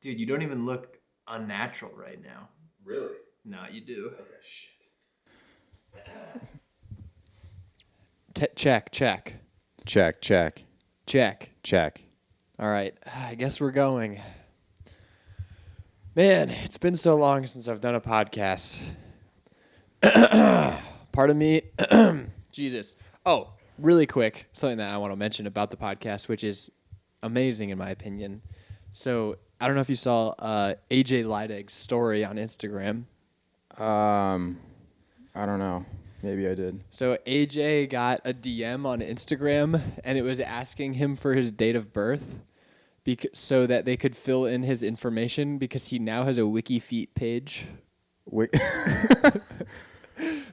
Dude, you don't even look unnatural right now. Really? No, you do. Okay, shit. Check. Check. All right, I guess we're going. Man, it's been so long since I've done a podcast. Pardon me. Jesus. Oh, really quick, something that I want to mention about the podcast, which is amazing in my opinion. So I don't know if you saw AJ Lydeg's story on Instagram. I don't know. Maybe I did. So AJ got a DM on Instagram, and it was asking him for his date of birth, so that they could fill in his information because he now has a WikiFeet page Wait.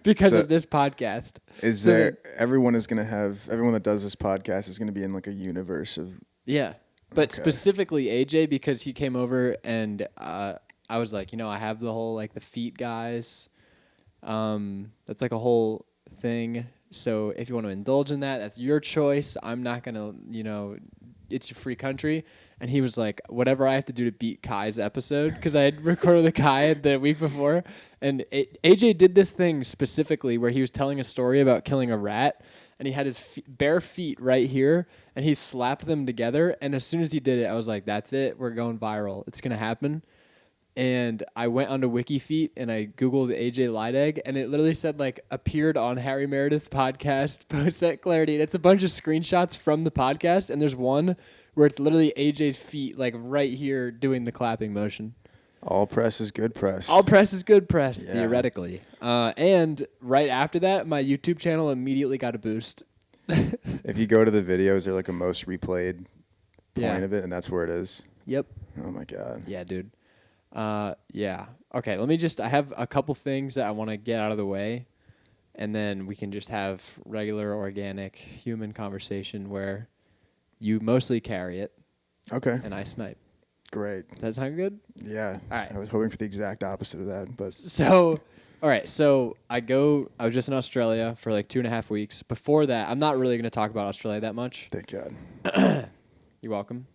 because So- of this podcast. Is So there everyone that does this podcast is going to be in like a universe of Yeah, but Okay. specifically AJ because he came over and I was like, I have the whole like the feet guys. That's like a whole thing. So if you want to indulge in that, that's your choice. I'm not gonna, it's your free country. And he was like, whatever I have to do to beat Kai's episode, because I had recorded the Kai the week before. And AJ did this thing specifically where he was telling a story about killing a rat, and he had his bare feet right here, and he slapped them together. And as soon as he did it, I was like, that's it. We're going viral. It's going to happen. And I went onto WikiFeet and I Googled AJ Lydeg, and it literally said like appeared on Harry Meredith's podcast, post at Clarity. And it's a bunch of screenshots from the podcast, and there's one where it's literally AJ's feet like right here doing the clapping motion. all press is good press. All press is good press, Yeah. theoretically. And right after that, my YouTube channel immediately got a boost. If you go to the videos, they're like a most replayed point Yeah. of it, and that's where it is. Yep. Oh my god. Yeah, dude. Yeah. Okay, I have a couple things that I want to get out of the way, and then we can just have regular, organic, human conversation where you mostly carry it Okay. and I snipe. Great. Does that sound good? Yeah. All right. I was hoping for the exact opposite of that, but So, all right. So I was just in Australia for like 2.5 weeks. Before that, I'm not really going to talk about Australia that much. thank God. You're welcome.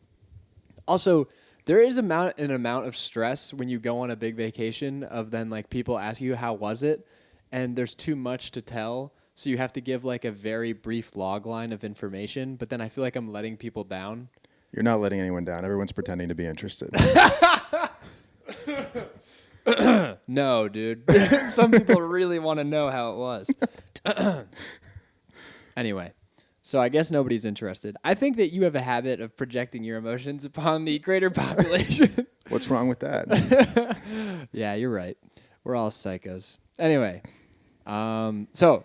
Also, there is an amount of stress when you go on a big vacation of then like people ask you how was it, and there's too much to tell, so you have to give like a very brief log line of information. But then I feel like I'm letting people down. You're not letting anyone down. Everyone's pretending to be interested. No, dude. Some people really want to know how it was. Anyway. So I guess nobody's interested. I think that you have a habit of projecting your emotions upon the greater population. What's wrong with that? Yeah, you're right. We're all psychos. Anyway, so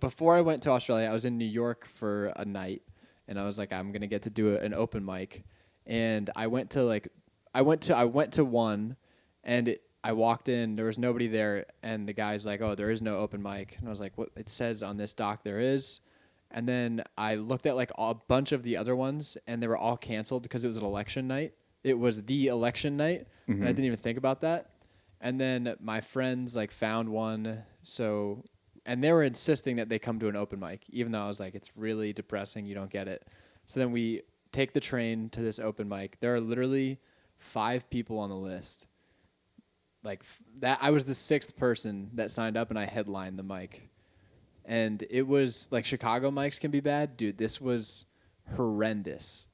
before I went to Australia, I was in New York for a night, and I was like, I'm gonna get to do an open mic, and I went to one, and I walked in, there was nobody there, and the guy's like, oh, there is no open mic, and I was like, what? It says on this doc there is. And then I looked at like a bunch of the other ones, and they were all canceled because it was an election night. It was the election night, and I didn't even think about that. And then my friends like found one, and they were insisting that they come to an open mic, even though I was like, it's really depressing, you don't get it. So then we take the train to this open mic. There are literally 5 people on the list. Like that, I was the 6th person that signed up, and I headlined the mic. And it was like Chicago mics can be bad. Dude, this was horrendous.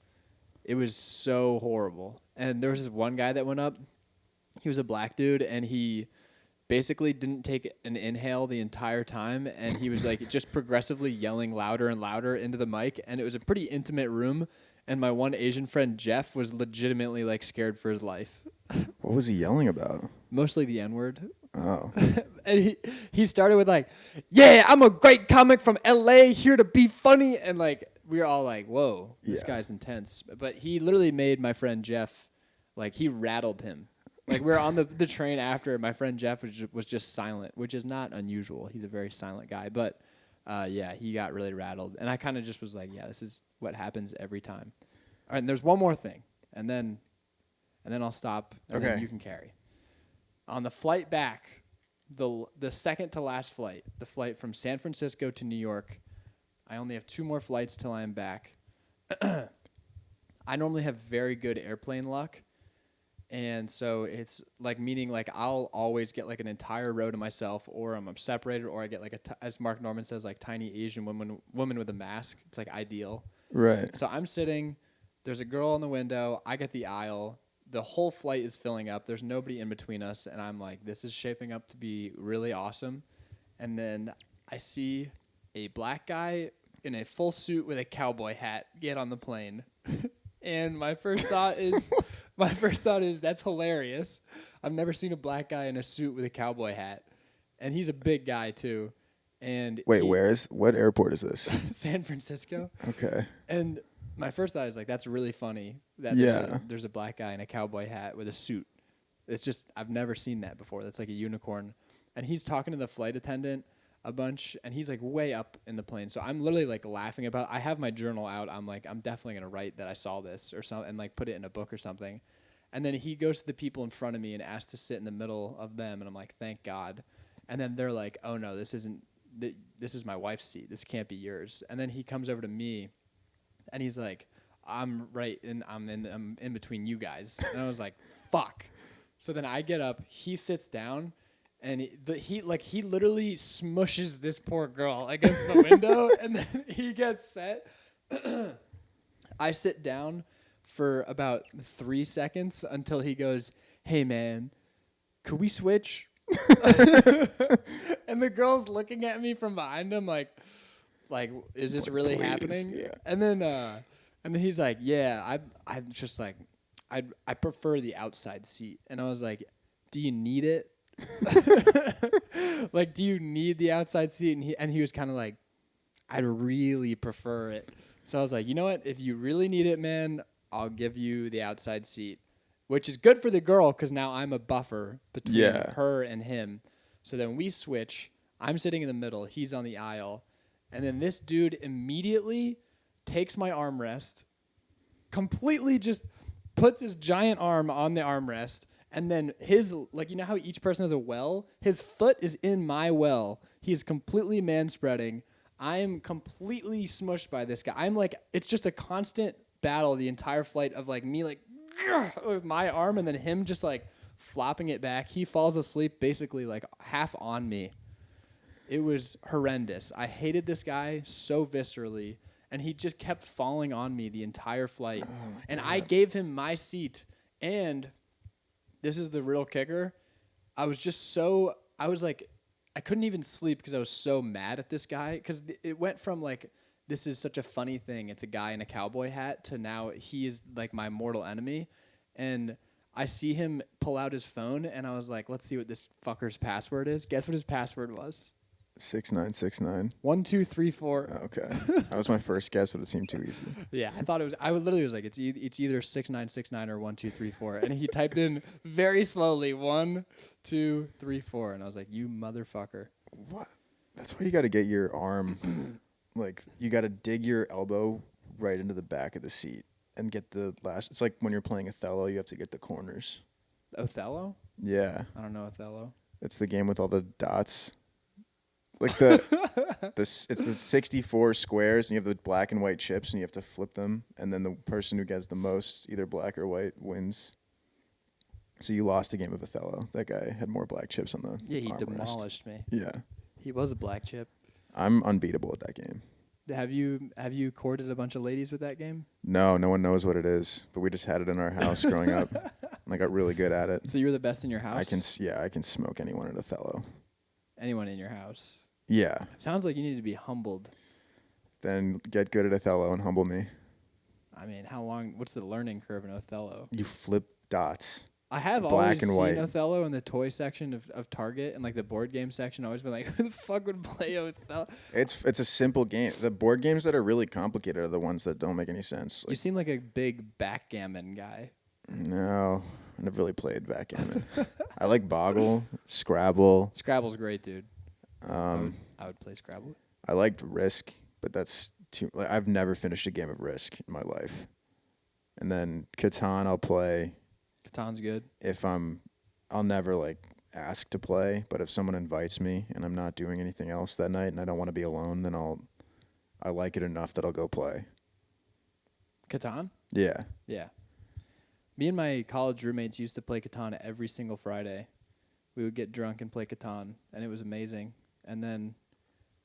It was so horrible. And there was this one guy that went up. He was a black dude, and he basically didn't take an inhale the entire time. And he was like just progressively yelling louder and louder into the mic. And it was a pretty intimate room. And my one Asian friend, Jeff, was legitimately like scared for his life. What was he yelling about? Mostly the N-word. Oh. And he started with like, yeah, I'm a great comic from LA, here to be funny. And like, we were all like, whoa, this Yeah. guy's intense. But he literally made my friend Jeff, like he rattled him. Like we were on the train after, my friend Jeff was just silent, which is not unusual. He's a very silent guy. But yeah, he got really rattled. And I kind of just was like, yeah, this is what happens every time. All right, and there's one more thing. And then I'll stop, and then Okay. you can carry. On the flight back, the second to last flight, the flight from San Francisco to New York, I only have 2 more flights till I'm back. I normally have very good airplane luck, And so it's like meaning like I'll always get like an entire row to myself, or I'm separated, or I get like as Mark Norman says, like tiny Asian woman with a mask. It's like ideal. Right. So I'm sitting, there's a girl in the window, I get the aisle, the whole flight is filling up, there's nobody in between us, and I'm like, this is shaping up to be really awesome. And then I see a black guy in a full suit with a cowboy hat get on the plane. And my first thought is that's hilarious. I've never seen a black guy in a suit with a cowboy hat. And he's a big guy too. And Wait, what airport is this? San Francisco. Okay. And my first thought is like, that's really funny that there's a black guy in a cowboy hat with a suit. It's just, I've never seen that before. That's like a unicorn. And he's talking to the flight attendant a bunch, and he's like way up in the plane. So I'm literally like laughing about, I have my journal out. I'm like, I'm definitely going to write that I saw this or something, and like put it in a book or something. And then he goes to the people in front of me and asks to sit in the middle of them. And I'm like, thank God. And then they're like, oh no, this is my wife's seat. This can't be yours. And then he comes over to me, and he's like, I'm in between you guys. And I was like, fuck. So then I get up, he sits down, and he literally smushes this poor girl against the window, and then he gets set. I sit down for about 3 seconds until he goes, hey man, could we switch? And the girl's looking at me from behind him like, is this really please, happening? yeah. And then he's like, yeah, I'm just like, I prefer the outside seat. And I was like, do you need it? Like, do you need the outside seat? And he was kind of like, I'd really prefer it. So I was like, you know what? If you really need it, man, I'll give you the outside seat, which is good for the girl because now I'm a buffer between her and him. So then we switch. I'm sitting in the middle. He's on the aisle. And then this dude immediately takes my armrest, completely just puts his giant arm on the armrest, and then his, like, you know how each person has a well? His foot is in my well. He's completely man-spreading. I am completely smushed by this guy. I'm like, it's just a constant battle the entire flight of like me like with my arm and then him just like flopping it back. He falls asleep basically like half on me. It was horrendous. I hated this guy so viscerally, and he just kept falling on me the entire flight. And I gave him my seat, and this is the real kicker. I was like, I couldn't even sleep because I was so mad at this guy, because it went from like, this is such a funny thing, it's a guy in a cowboy hat, to now he is like my mortal enemy. And I see him pull out his phone, and I was like, let's see what this fucker's password is. Guess what his password was? 6969. 1, 2, 3, 4. Okay. That was my first guess, but it seemed too easy. Yeah, I thought it was. I literally was like, it's either 6969 or 1, 2, 3, 4, and he typed in very slowly 1, 2, 3, 4, and I was like, you motherfucker. What? That's why you got to get your arm, like you got to dig your elbow right into the back of the seat and get the last. It's like when you're playing Othello, you have to get the corners. Othello? Yeah. I don't know Othello. It's the game with all the dots. Like it's the 64 squares, and you have the black and white chips, and you have to flip them, and then the person who gets the most, either black or white, wins. So you lost a game of Othello. That guy had more black chips on the Yeah, he armrest. demolished me. Yeah. He was a black chip. I'm unbeatable at that game. Have you courted a bunch of ladies with that game? No one knows what it is, but we just had it in our house growing up, and I got really good at it. So you were the best in your house? I can smoke anyone at Othello. Anyone in your house? Yeah. Sounds like you need to be humbled. Then get good at Othello and humble me. I mean, what's the learning curve in Othello? You flip dots. I have Black always and seen white. Othello in the toy section of Target, and like the board game section. I've always been like, who the fuck would play Othello? It's a simple game. The board games that are really complicated are the ones that don't make any sense. You seem like a big backgammon guy. No, I never really played backgammon. I like Boggle, Scrabble. Scrabble's great, dude. I I would play Scrabble. liked Risk, but that's too. Like, I've never finished a game of Risk in my life. And then Catan, I'll play. Catan's good. I'll never like ask to play, but if someone invites me and I'm not doing anything else that night and I don't want to be alone, then I like it enough that I'll go play. Catan? Yeah. Yeah. Me and my college roommates used to play Catan every single Friday. We would get drunk and play Catan, and it was amazing. And then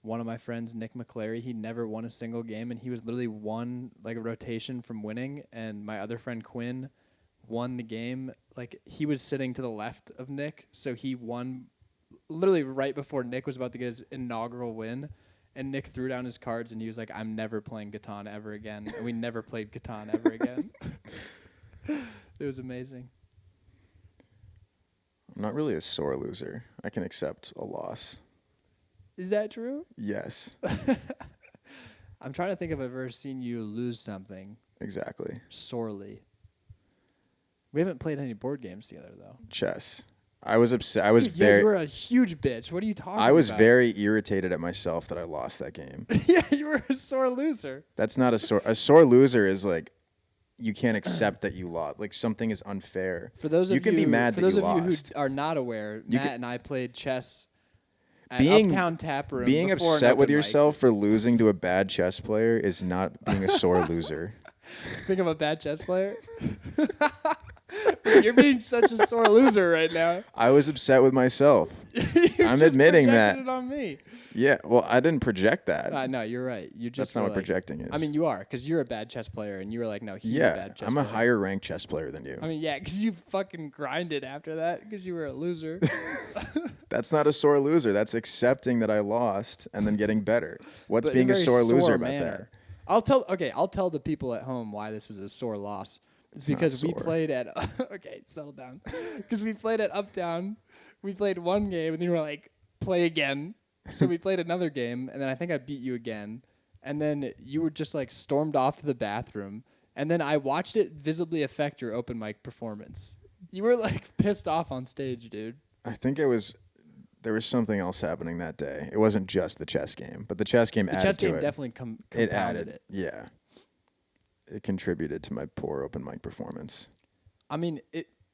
one of my friends, Nick McClary, he never won a single game, and he was literally one like a rotation from winning. And my other friend Quinn won the game. Like he was sitting to the left of Nick, so he won literally right before Nick was about to get his inaugural win. And Nick threw down his cards, and he was like, "I'm never playing Catan ever again." And we never played Catan ever again. It was amazing. I'm not really a sore loser. I can accept a loss. Is that true? Yes, I'm trying to think if I've ever seen you lose something exactly. sorely. We haven't played any board games together, though. Chess. I was upset. I was Dude, yeah, very. you were a huge bitch. What are you talking about? I was very irritated at myself that I lost that game. Yeah, you were a sore loser. That's not a sore. A sore loser is like you can't accept that you lost. Like something is unfair. For those of You can be mad for that those you of you lost. who are not aware, You Matt can- and I played chess at Being- Uptown Tap Room. Being before an upset with open mic. yourself for losing to a bad chess player is not being a sore loser. Think I'm a bad chess player? You're being such a sore loser right now. I was upset with myself. You're I'm just admitting projecting that. it on me. Yeah, well, I didn't project that. No, you're right. You just That's not what like, projecting is. I mean, you are, because you're a bad chess player, and you were like, no, he's a yeah, bad chess I'm player. a higher ranked chess player than you. I mean, yeah, because you fucking grinded after that, because you were a loser. That's not a sore loser. That's accepting that I lost and then getting better. What's But in being a very sore loser about manner. that? I'll tell the people at home why this was a sore loss. It's not because we sore. played at okay, settle down. Because we played at Uptown. We played one game and then you were like, play again. So we played another game and then I think I beat you again. And then you were just like stormed off to the bathroom. And then I watched it visibly affect your open mic performance. You were like pissed off on stage, dude. I think there was something else happening that day. It wasn't just the chess game, but the chess game The added chess to game it. definitely It compounded added it. Yeah. It contributed to my poor open mic performance. I mean,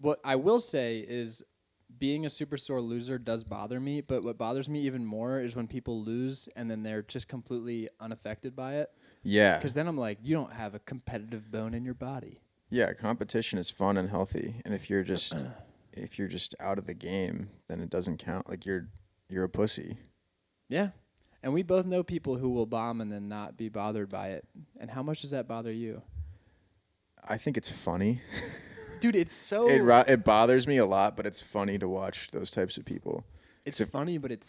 what I will say is being a super sore loser does bother me, but what bothers me even more is when people lose and then they're just completely unaffected by it. Yeah. Because then I'm like, you don't have a competitive bone in your body. Yeah, competition is fun and healthy, and if you're just out of the game, then it doesn't count. Like you're a pussy. Yeah. And we both know people who will bomb and then not be bothered by it. And how much does that bother you? I think it's funny. Dude, it's so... It bothers me a lot, but it's funny to watch those types of people. It's funny, but it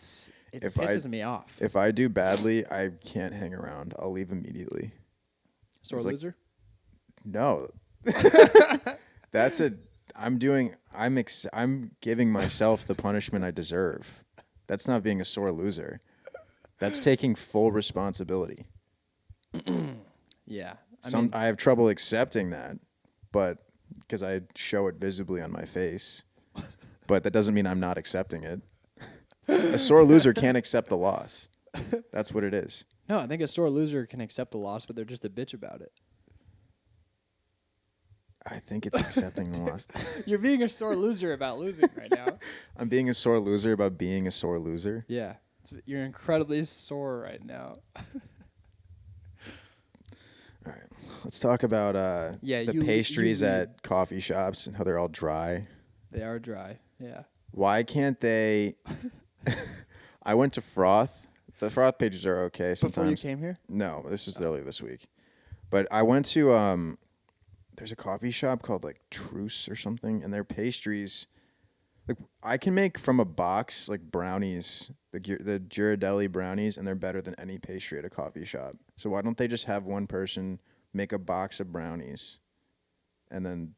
if pisses me off. If I do badly, I can't hang around. I'll leave immediately. Sore it's like- loser? No. I'm giving myself the punishment I deserve. That's not being a sore loser. That's taking full responsibility. Yeah. I have trouble accepting that, but because I show it visibly on my face. But that doesn't mean I'm not accepting it. A sore loser can't accept the loss. That's what it is. No, I think a sore loser can accept the loss, but they're just a bitch about it. I think it's accepting the loss. You're being a sore loser about losing right now. I'm being a sore loser about being a sore loser. Yeah. You're incredibly sore right now. All right. Let's talk about the pastries at coffee shops and how they're all dry. They are dry. Yeah. Why can't they... I went to Froth. The Froth pages are okay sometimes. Before you came here? No, this was earlier this week. But I went to... there's a coffee shop called like Truce or something, and their pastries... Like I can make from a box like brownies, the Ghirardelli brownies, and they're better than any pastry at a coffee shop. So why don't they just have one person make a box of brownies, and then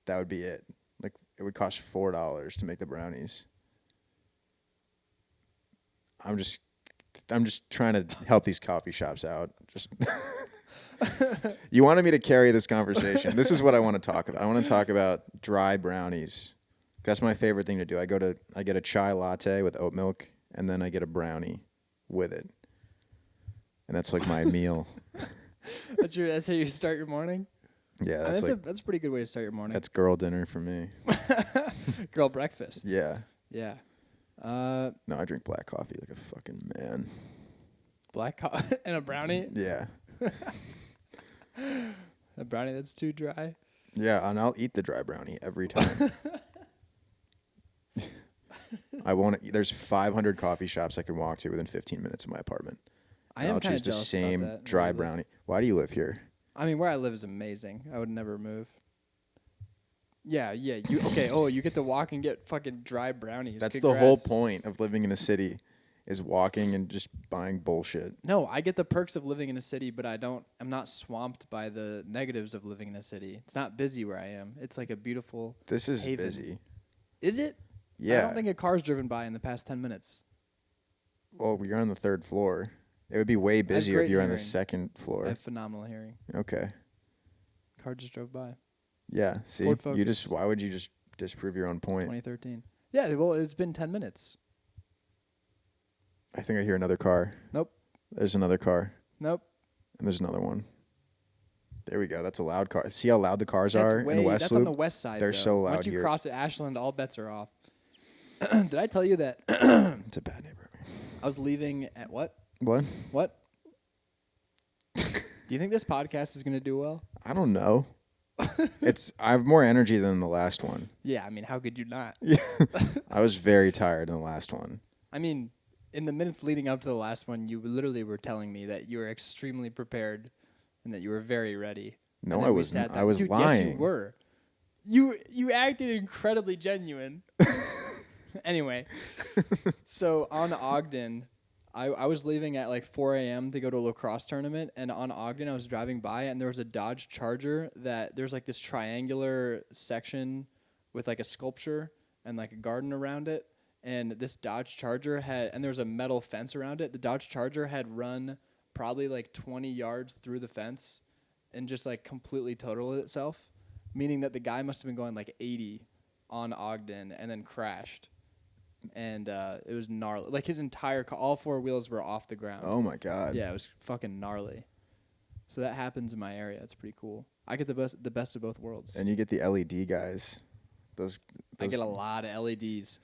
that would be it? Like it would cost $4 to make the brownies. I'm just trying to help these coffee shops out. Just you wanted me to carry this conversation. This is what I want to talk about. I want to talk about dry brownies. That's my favorite thing to do. I get a chai latte with oat milk, and then I get a brownie with it. And that's like my meal. That's how you start your morning? Yeah, That's a pretty good way to start your morning. that's girl dinner for me. Girl breakfast. Yeah. Yeah. No, I drink black coffee like a fucking man. Black coffee and a brownie. Yeah. A brownie that's too dry. Yeah, and I'll eat the dry brownie every time. I won't. There's 500 coffee shops I can walk to within 15 minutes of my apartment. I And am I'll kind choose of the jealous same about that. dry brownie. Why do you live here? I mean, where I live is amazing. I would never move. Yeah. You okay? Oh, you get to walk and get fucking dry brownies. That's Congrats. the whole point of living in a city, is walking and just buying bullshit. No, I get the perks of living in a city, but I'm not swamped by the negatives of living in a city. It's not busy where I am. It's like a beautiful. This is haven. busy. Is it? Yeah. I don't think a car's driven by in the past 10 minutes. Well, you're on the 3rd floor. It would be way busier if great you're on the hearing. 2nd I floor. have phenomenal hearing. Okay. Car just drove by. Yeah. See, Ford you Focus. just. Why would you just disprove your own point? 2013. Yeah, well, it's been 10 minutes. I think I hear another car. Nope. There's another car, Nope. and there's another one. There we go. That's a loud car. See how loud the cars are in the West That's Loop? on the west side. They're though. so loud Once you here. cross at Ashland, all bets are off. Did I tell you that It's a bad neighborhood. I was leaving at what? What? What? Do you think this podcast is going to do well? I don't know. I have more energy than the last one. Yeah, I mean, how could you not? Yeah. I was very tired in the last one. I mean, in the minutes leading up to the last one, you literally were telling me that you were extremely prepared and that you were very ready. No, And I then we wasn't. sat I down. was Dude, lying. Yes, you were. You acted incredibly genuine. Anyway, so on Ogden, I was leaving at like 4 a.m. to go to a lacrosse tournament, and on Ogden I was driving by, and there was a Dodge Charger that there's like this triangular section with like a sculpture and like a garden around it, and this Dodge Charger and there was a metal fence around it. The Dodge Charger had run probably like 20 yards through the fence and just like completely totaled itself, meaning that the guy must have been going like 80 on Ogden and then crashed. And it was gnarly. Like his entire car, all 4 wheels were off the ground. Oh my god. Yeah, it was fucking gnarly. So that happens in my area. It's pretty cool. I get the best of both worlds. And you get the LED guys. Those I get a lot of LEDs.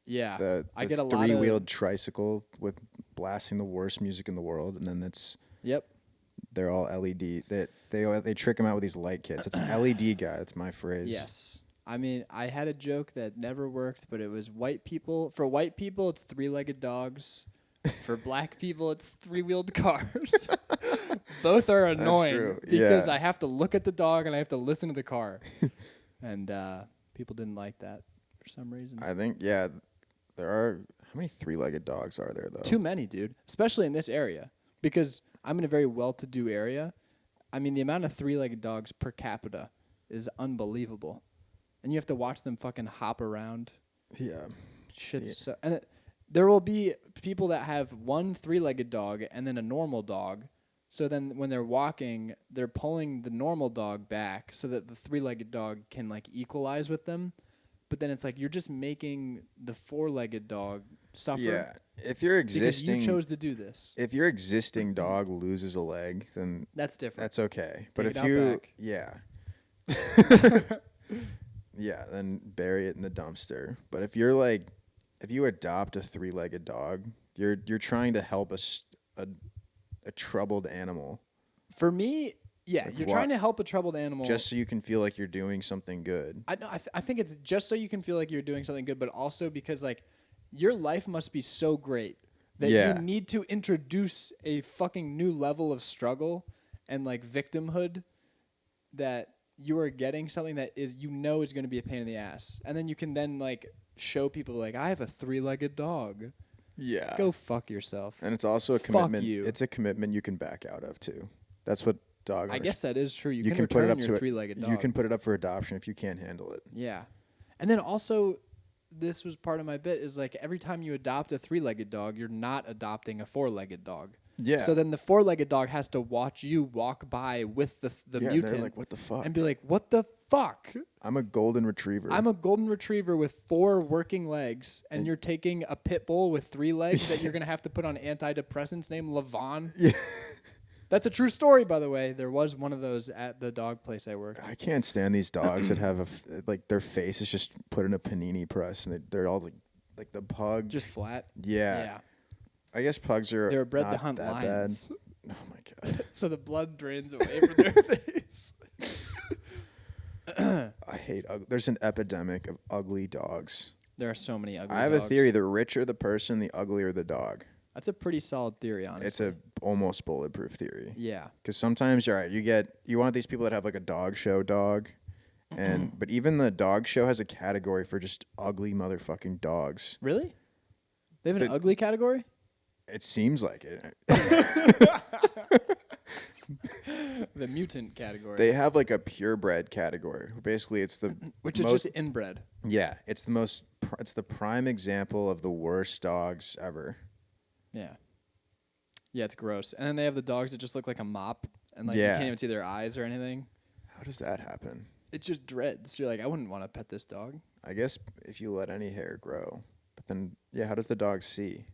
Yeah, the I get a lot of 3-wheeled tricycle with blasting the worst music in the world, and then Yep. they're all LED. They trick them out with these light kits. It's an LED guy. That's my phrase. Yes. I mean, I had a joke that never worked, but it was white people. For white people, it's 3-legged dogs. For black people, it's 3-wheeled cars. Both are annoying true. because Yeah. I have to look at the dog and I have to listen to the car. And people didn't like that for some reason. I think there are. How many 3-legged dogs are there though? Too many, dude. Especially in this area because I'm in a very well-to-do area. I mean, the amount of 3-legged dogs per capita is unbelievable. And you have to watch them fucking hop around. Yeah. Shit's so, and there will be people that have one 3-legged dog and then a normal dog. So then when they're walking, they're pulling the normal dog back so that the 3-legged dog can like equalize with them. But then it's like you're just making the 4-legged dog suffer. Yeah. If your Because existing you chose to do this. if your existing dog loses a leg, then That's different. that's okay. But Take if it out you back. yeah, then bury it in the dumpster. But if you adopt a 3-legged dog, you're trying to help a troubled animal For me, yeah, Like you're what? trying to help a troubled animal. just so you can feel like you're doing something good. I know. I think it's just so you can feel like you're doing something good, but also because like your life must be so great that Yeah. you need to introduce a fucking new level of struggle and like victimhood that you are getting something that is is going to be a pain in the ass, and then you can then like show people like I have a 3-legged dog. Yeah. Go fuck yourself. And it's also a Fuck commitment. you. It's a commitment you can back out of too. That's what dog I owners. guess that is true. You, you can can put it return up your to 3-legged dog. You can put it up for adoption if you can't handle it. Yeah. And then also, this was part of my bit, is like every time you adopt a 3-legged dog, you're not adopting a 4-legged dog. Yeah. So then the 4-legged dog has to watch you walk by with the yeah, mutant they're like, what the fuck? and be like, what the fuck? I'm a golden retriever. I'm a golden retriever with 4 working legs, and you're taking a pit bull with 3 legs that you're going to have to put on antidepressants named Levon. Yeah. That's a true story, by the way. There was one of those at the dog place I worked. I can't stand these dogs that have like their face is just put in a panini press, and they're all like the pug. Just flat. Yeah. I guess pugs are. They were bred not to hunt that lions. Bad. Oh my god. So the blood drains away from their face. I hate. There's an epidemic of ugly dogs. There are so many ugly I have dogs. a theory: the richer the person, the uglier the dog. That's a pretty solid theory, honestly. It's a almost bulletproof theory. Yeah. Because sometimes, you want these people that have like a dog show dog, but even the dog show has a category for just ugly motherfucking dogs. Really? They have an The- ugly category? It seems like it. The mutant category. They have like a purebred category. Basically, it's the which is most, just inbred. yeah. It's the most. It's the prime example of the worst dogs ever. Yeah. Yeah, it's gross. And then they have the dogs that just look like a mop and like Yeah. you can't even see their eyes or anything. How does that happen? It's just dreads. You're like, I wouldn't want to pet this dog. I guess if you let any hair grow, but then how does the dog see?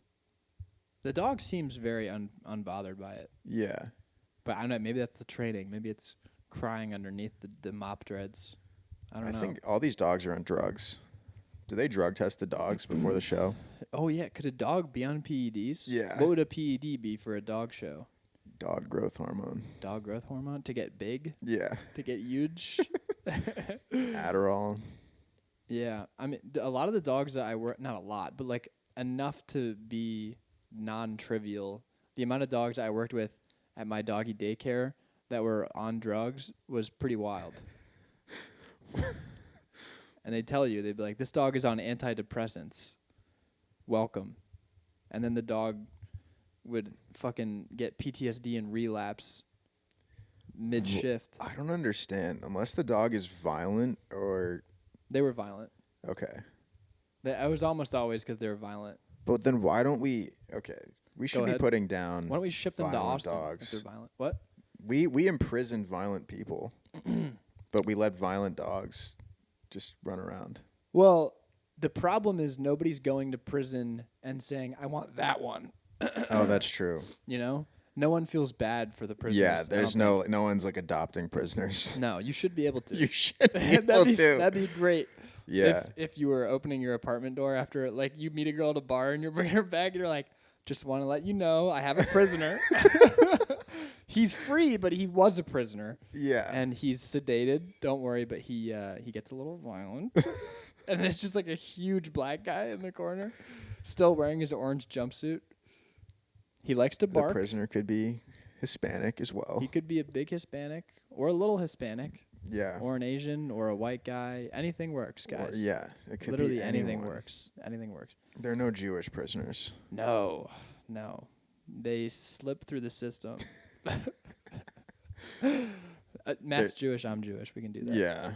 The dog seems very unbothered by it. Yeah. But I don't know, maybe that's the training. Maybe it's crying underneath the mop dreads. I don't know. I think all these dogs are on drugs. Do they drug test the dogs before the show? Oh yeah, could a dog be on PEDs? Yeah. What would a PED be for a dog show? Dog growth hormone. Dog growth hormone to get big, Yeah. to get huge. Adderall. Yeah, I mean, a lot of the dogs that I work, not a lot, but like enough to be non-trivial. The amount of dogs I worked with at my doggy daycare that were on drugs was pretty wild. And they'd tell you, they'd be like, this dog is on antidepressants. Welcome. And then the dog would fucking get PTSD and relapse mid-shift. I don't understand. Unless the dog is violent or They were violent. okay. I was almost always because they were violent. But then why don't we? Okay, we should be ahead. putting down. Why don't we ship them to violent Austin dogs. if they're violent? What? We imprison violent people, but we let violent dogs just run around. Well, the problem is nobody's going to prison and saying, I want that one. Oh, that's true. You know? No one feels bad for the prisoners. Yeah, I there's don't no one's like adopting prisoners. think. No, you should be able to. You should be able to. That'd be great. Yeah. If you were opening your apartment door after, like, you meet a girl at a bar and you're bringing her back and you're like, just want to let you know I have a prisoner. He's free, but he was a prisoner. Yeah. And he's sedated. Don't worry, but he gets a little violent. And it's just like a huge black guy in the corner, still wearing his orange jumpsuit. He likes to The bark. prisoner could be Hispanic as well. He could be a big Hispanic or a little Hispanic Yeah. or an Asian or a white guy. Anything works, Or- guys. yeah. It could Literally be anything anyone. works. Anything works. There are no Jewish prisoners. No. They slip through the system. Matt's Jewish. I'm Jewish. We can do that. Yeah.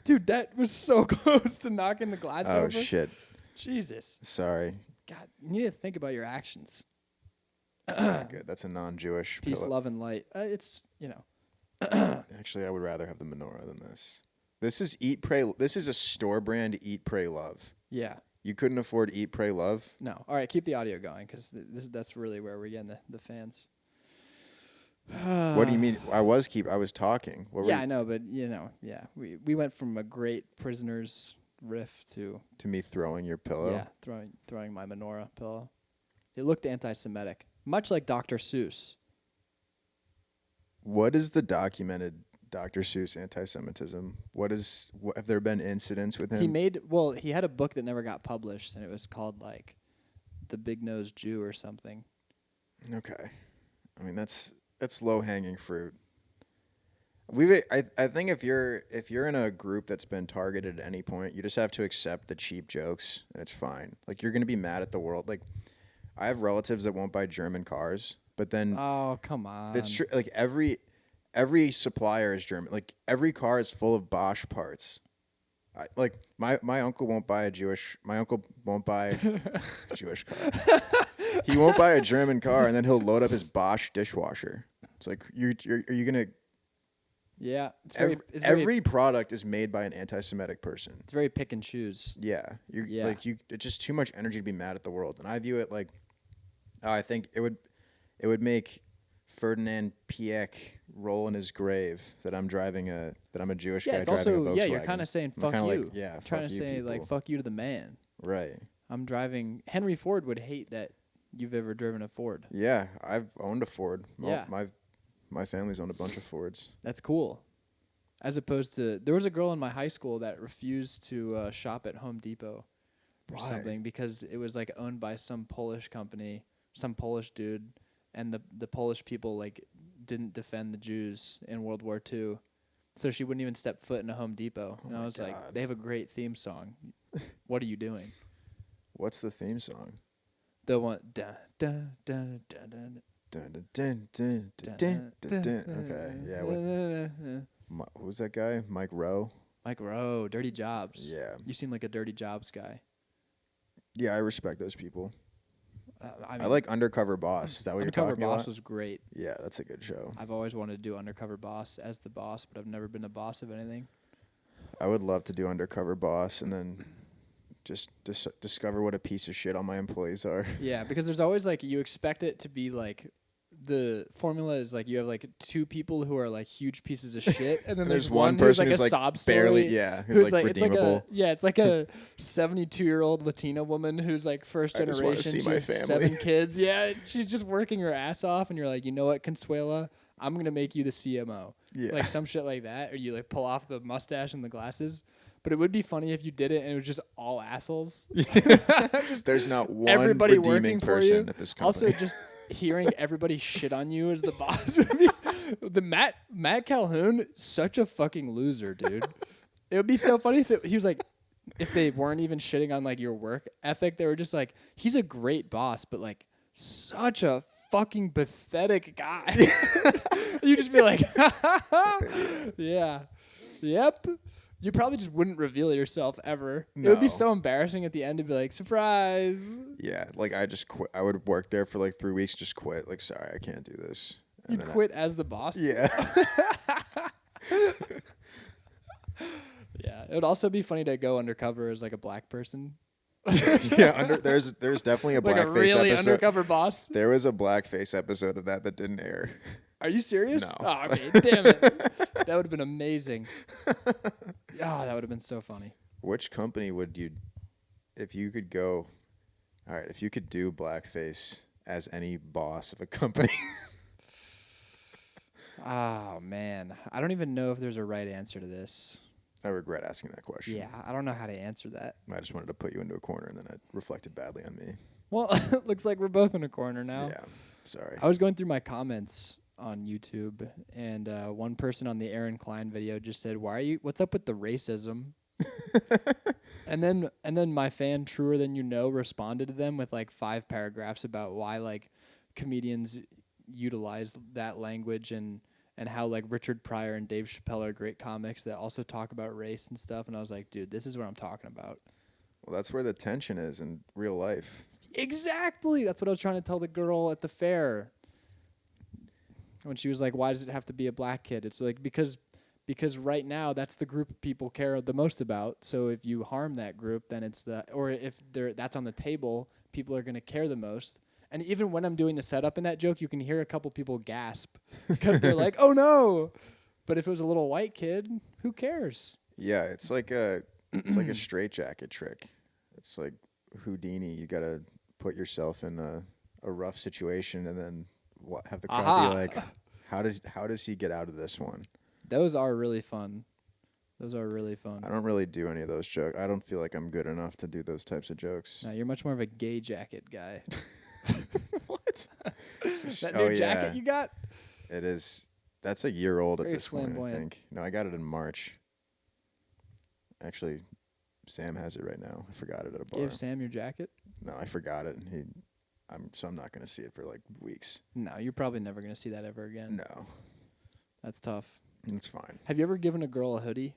Dude, that was so close to knocking the glass Oh over. shit. Jesus. Sorry. God, you need to think about your actions. Good. That's a non-Jewish Peace, pillow. love, and light. It's, you know. Actually, I would rather have the menorah than this. This is Eat Pray. This is a store brand Eat Pray Love. Yeah. You couldn't afford Eat Pray Love. No. All right, keep the audio going because that's really where we're getting the fans. What do you mean? I was talking. What were Yeah, you- I know, but you know, yeah, we went from a great prisoners riff to to me throwing your pillow. yeah, throwing my menorah pillow. It looked anti-Semitic, much like Dr. Seuss. What is the documented Dr. Seuss anti-Semitism? What have there been incidents with him? He had a book that never got published, and it was called like The Big Nosed Jew or something. Okay. I mean that's low-hanging fruit. I think if you're in a group that's been targeted at any point, you just have to accept the cheap jokes and it's fine. Like you're gonna be mad at the world. Like I have relatives that won't buy German cars, but then Oh, come on. it's true. Like every supplier is German. Like every car is full of Bosch parts. Like my uncle won't buy a Jewish. My uncle won't buy a Jewish car. He won't buy a German car, and then he'll load up his Bosch dishwasher. It's like are you gonna? Yeah, Every product is made by an anti-Semitic person. it's very pick and choose. Yeah, Yeah. It's just too much energy to be mad at the world, and I view it like, I think it would make Ferdinand Piech roll in his grave that I'm a Jewish Yeah, guy it's driving a also Volkswagen. you're kind of saying I'm fuck kinda you. like, yeah, trying fuck to you say people. like fuck you to the man. Right. I'm driving. Henry Ford would hate that you've ever driven a Ford. Yeah, I've owned a Ford. Yeah. My family's owned a bunch of Fords. That's cool. As opposed to, there was a girl in my high school that refused to shop at Home Depot or Why? something because it was like owned by some Polish company, some Polish dude, and the Polish people like didn't defend the Jews in World War II, so she wouldn't even step foot in a Home Depot. Oh And I my was like, God. they have a great theme song. What are you doing? What's the theme song? The one da da da da da. Dun, dun, dun, dun, dun, dun, dun. Okay, yeah. With who's that guy? Mike Rowe. Mike Rowe, Dirty Jobs. Yeah, You seem like a Dirty Jobs guy. yeah. I respect those people. I I like Undercover Boss. Is that what you're Undercover talking Boss about? was great. Yeah, that's a good show. I've always wanted to do Undercover Boss as the boss, but I've never been a boss of anything. I would love to do Undercover Boss and then just discover what a piece of shit all my employees are. Yeah, because there's always like you expect it to be like the formula is like you have like two people who are like huge pieces of shit, and then And there's one who's like a sob story. barely, yeah, who's like redeemable. It's like a 72-year-old Latina woman who's like first I just wanna generation. see She my has family. 7 kids. Yeah, she's just working her ass off, and you're like, you know what, Consuela, I'm gonna make you the CMO. Yeah. Like some shit like that, or you like pull off the mustache and the glasses. But it would be funny if you did it and it was just all assholes. There's not one Everybody redeeming working for person you. at this company. Also, just hearing everybody shit on you as the boss would be the Matt Calhoun, such a fucking loser, dude. It would be so funny if he was like, if they weren't even shitting on like your work ethic, they were just like, he's a great boss, but like such a fucking pathetic guy. You'd just be like, yeah, yep. You probably just wouldn't reveal yourself ever. It would be No. so embarrassing at the end to be like, surprise. Yeah, like I just quit. I would work there for like 3 weeks, just quit. Like, sorry, I can't do this. And You'd then quit as the boss? Yeah. Yeah. It would also be funny to go undercover as like a black person. Yeah. There's definitely a Like a blackface really episode. undercover boss. There was a blackface episode of that didn't air. Are you serious? No. Oh, I mean, damn it. That would have been amazing. Oh, that would have been so funny. Which company would you, if you could go, all right, if you could do blackface as any boss of a company? Oh, man. I don't even know if there's a right answer to this. I regret asking that question. Yeah, I don't know how to answer that. I just wanted to put you into a corner and then it reflected badly on me. Well, it looks like we're both in a corner now. Yeah. Sorry. I was going through my comments on YouTube, and one person on the Aaron Klein video just said, what's up with the racism? and then my fan Truer Than You Know responded to them with like 5 paragraphs about why like comedians utilize that language and how like Richard Pryor and Dave Chappelle are great comics that also talk about race and stuff. And I was like, dude, this is what I'm talking about. Well, that's where the tension is in real life. Exactly. That's what I was trying to tell the girl at the fair. When she was like, why does it have to be a black kid? It's like, because right now that's the group of people care the most about. So if you harm that group, then or if that's on the table, people are going to care the most. And even when I'm doing the setup in that joke, you can hear a couple people gasp because they're like, oh no. But if it was a little white kid, who cares? Yeah, it's like a straitjacket trick. It's like Houdini. You got to put yourself in a rough situation and then have the crowd be like, how does he get out of this one? Those are really fun. I don't really do any of those jokes. I don't feel like I'm good enough to do those types of jokes. No, you're much more of a gay jacket guy. What? That new jacket you got? It is. That's a year old Very at this point, I flamboyant. think. No, I got it in March. Actually, Sam has it right now. I forgot it at a bar. Gave Sam your jacket? No, I forgot it. I'm not gonna see it for like weeks. No, you're probably never going to see that ever again. No, That's tough. it's fine. Have you ever given a girl a hoodie?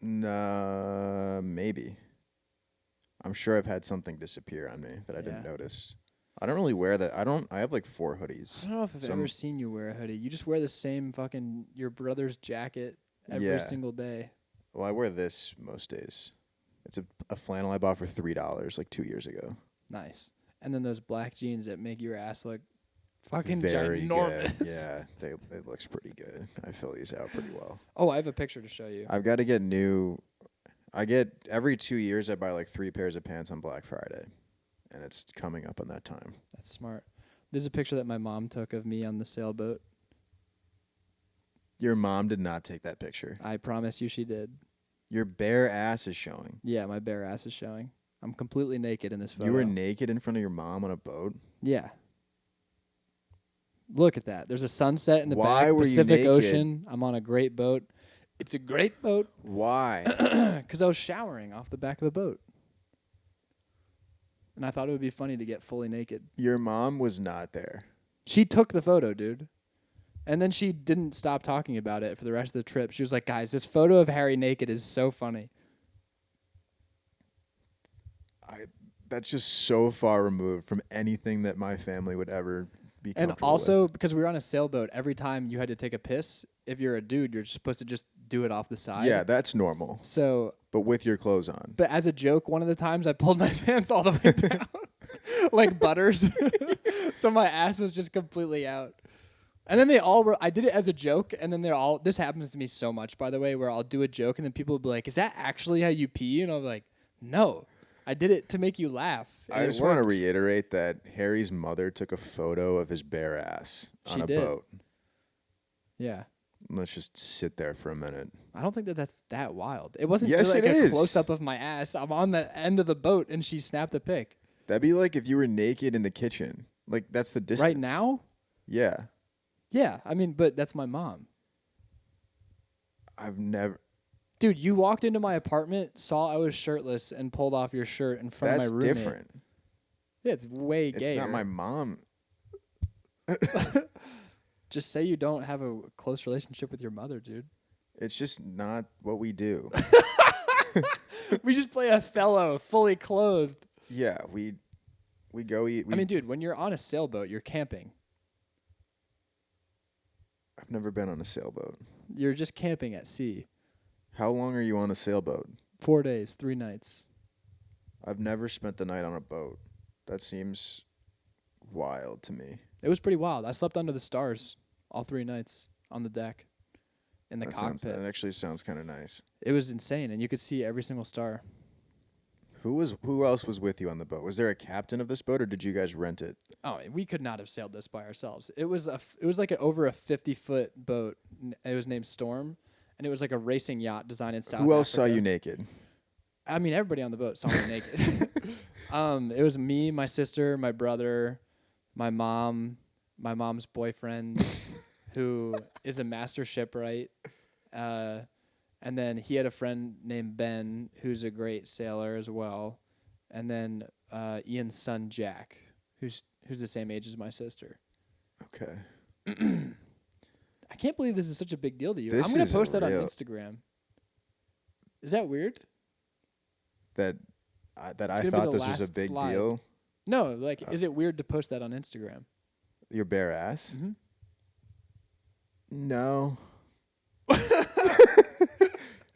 Nah, maybe. I'm sure I've had something disappear on me that I didn't Yeah. notice. I don't really wear that. I have like 4 hoodies. I don't know if I've So ever seen you wear a hoodie. You just wear the same fucking your brother's jacket every Yeah. single day. Well, I wear this most days. It's a flannel I bought for $3 like 2 years ago. Nice. And then those black jeans that make your ass look fucking Very ginormous. good. Yeah, it looks pretty good. I fill these out pretty well. Oh, I have a picture to show you. I've got to get new. I get every 2 years I buy like 3 pairs of pants on Black Friday. and it's coming up on that time. That's smart. There's a picture that my mom took of me on the sailboat. Your mom did not take that picture. I promise you she did. Your bare ass is showing. Yeah, my bare ass is showing. I'm completely naked in this photo. You were naked in front of your mom on a boat? Yeah. Look at that. There's a sunset in the Why back, were you Pacific naked? Ocean. I'm on a great boat. It's a great boat. Why? Because I was showering off the back of the boat. And I thought it would be funny to get fully naked. Your mom was not there. She took the photo, dude. And then she didn't stop talking about it for the rest of the trip. She was like, guys, this photo of Harry naked is so funny. That's just so far removed from anything that my family would ever be And comfortable also, with. because we were on a sailboat, every time you had to take a piss, if you're a dude, you're supposed to just do it off the side. Yeah, that's normal. So, But with your clothes on. but as a joke, one of the times I pulled my pants all the way down, like butters. So my ass was just completely out. And then they all were, I did it as a joke, and then they're all, this happens to me so much, by the way, where I'll do a joke, and then people will be like, is that actually how you pee? And I'll be like, no, I did it to make you laugh. and I it just want to worked." reiterate that Harry's mother took a photo of his bare ass on She a did. boat. Yeah. Let's just sit there for a minute. I don't think that that's that wild. It wasn't Yes, like it a is. close-up of my ass. I'm on the end of the boat, and she snapped a pic. That'd be like if you were naked in the kitchen. Like, that's the distance. Right now? Yeah. Yeah, I mean, but that's my mom. I've never. Dude, you walked into my apartment, saw I was shirtless, and pulled off your shirt in front That's of my roommate. different. Yeah, it's way It's gayer. not my mom. Just say you don't have a close relationship with your mother, dude. It's just not what we do. We just play Othello, fully clothed. Yeah, we go eat. I mean, dude, when you're on a sailboat, you're camping. I've never been on a sailboat. You're just camping at sea. How long are you on a sailboat? 4 days, 3 nights. I've never spent the night on a boat. That seems wild to me. It was pretty wild. I slept under the stars all 3 nights on the deck in the cockpit. That actually sounds kind of nice. It was insane, and you could see every single star. Who else was with you on the boat? Was there a captain of this boat, or did you guys rent it? Oh, we could not have sailed this by ourselves. It was like over a 50-foot boat. It was named Storm, and it was like a racing yacht designed in South Who else saw Africa. you naked? I mean, everybody on the boat saw me naked. It was me, my sister, my brother, my mom, my mom's boyfriend, who is a master shipwright. And then he had a friend named Ben, who's a great sailor as well. And then Ian's son Jack, who's the same age as my sister. Okay. I can't believe this is such a big deal to you. This I'm gonna is post that on real. Instagram. Is that weird? That I gonna be thought the this was a last big slide. deal. No, like, is it weird to post that on Instagram? Your bare ass? Mhm. No.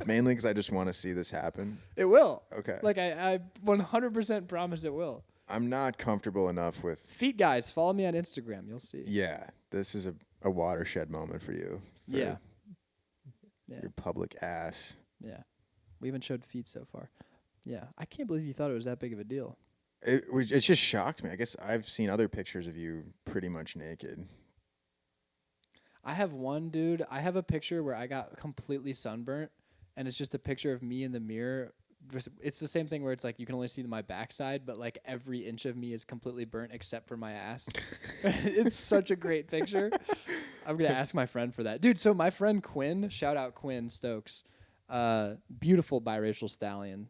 Mainly because I just want to see this happen. It will. Okay. Like, I 100% promise it will. I'm not comfortable enough with. Feet guys, follow me on Instagram. You'll see. Yeah, this is a watershed moment for you. For Yeah. Yeah. Your public ass. Yeah. We haven't showed feet so far. Yeah. I can't believe you thought it was that big of a deal. It just shocked me. I guess I've seen other pictures of you pretty much naked. I have one, dude. I have a picture where I got completely sunburnt, and it's just a picture of me in the mirror. It's the same thing where it's like you can only see my backside, but like every inch of me is completely burnt except for my ass. It's such a great picture. I'm gonna ask my friend for that, dude. So my friend Quinn, shout out Quinn Stokes, beautiful biracial stallion.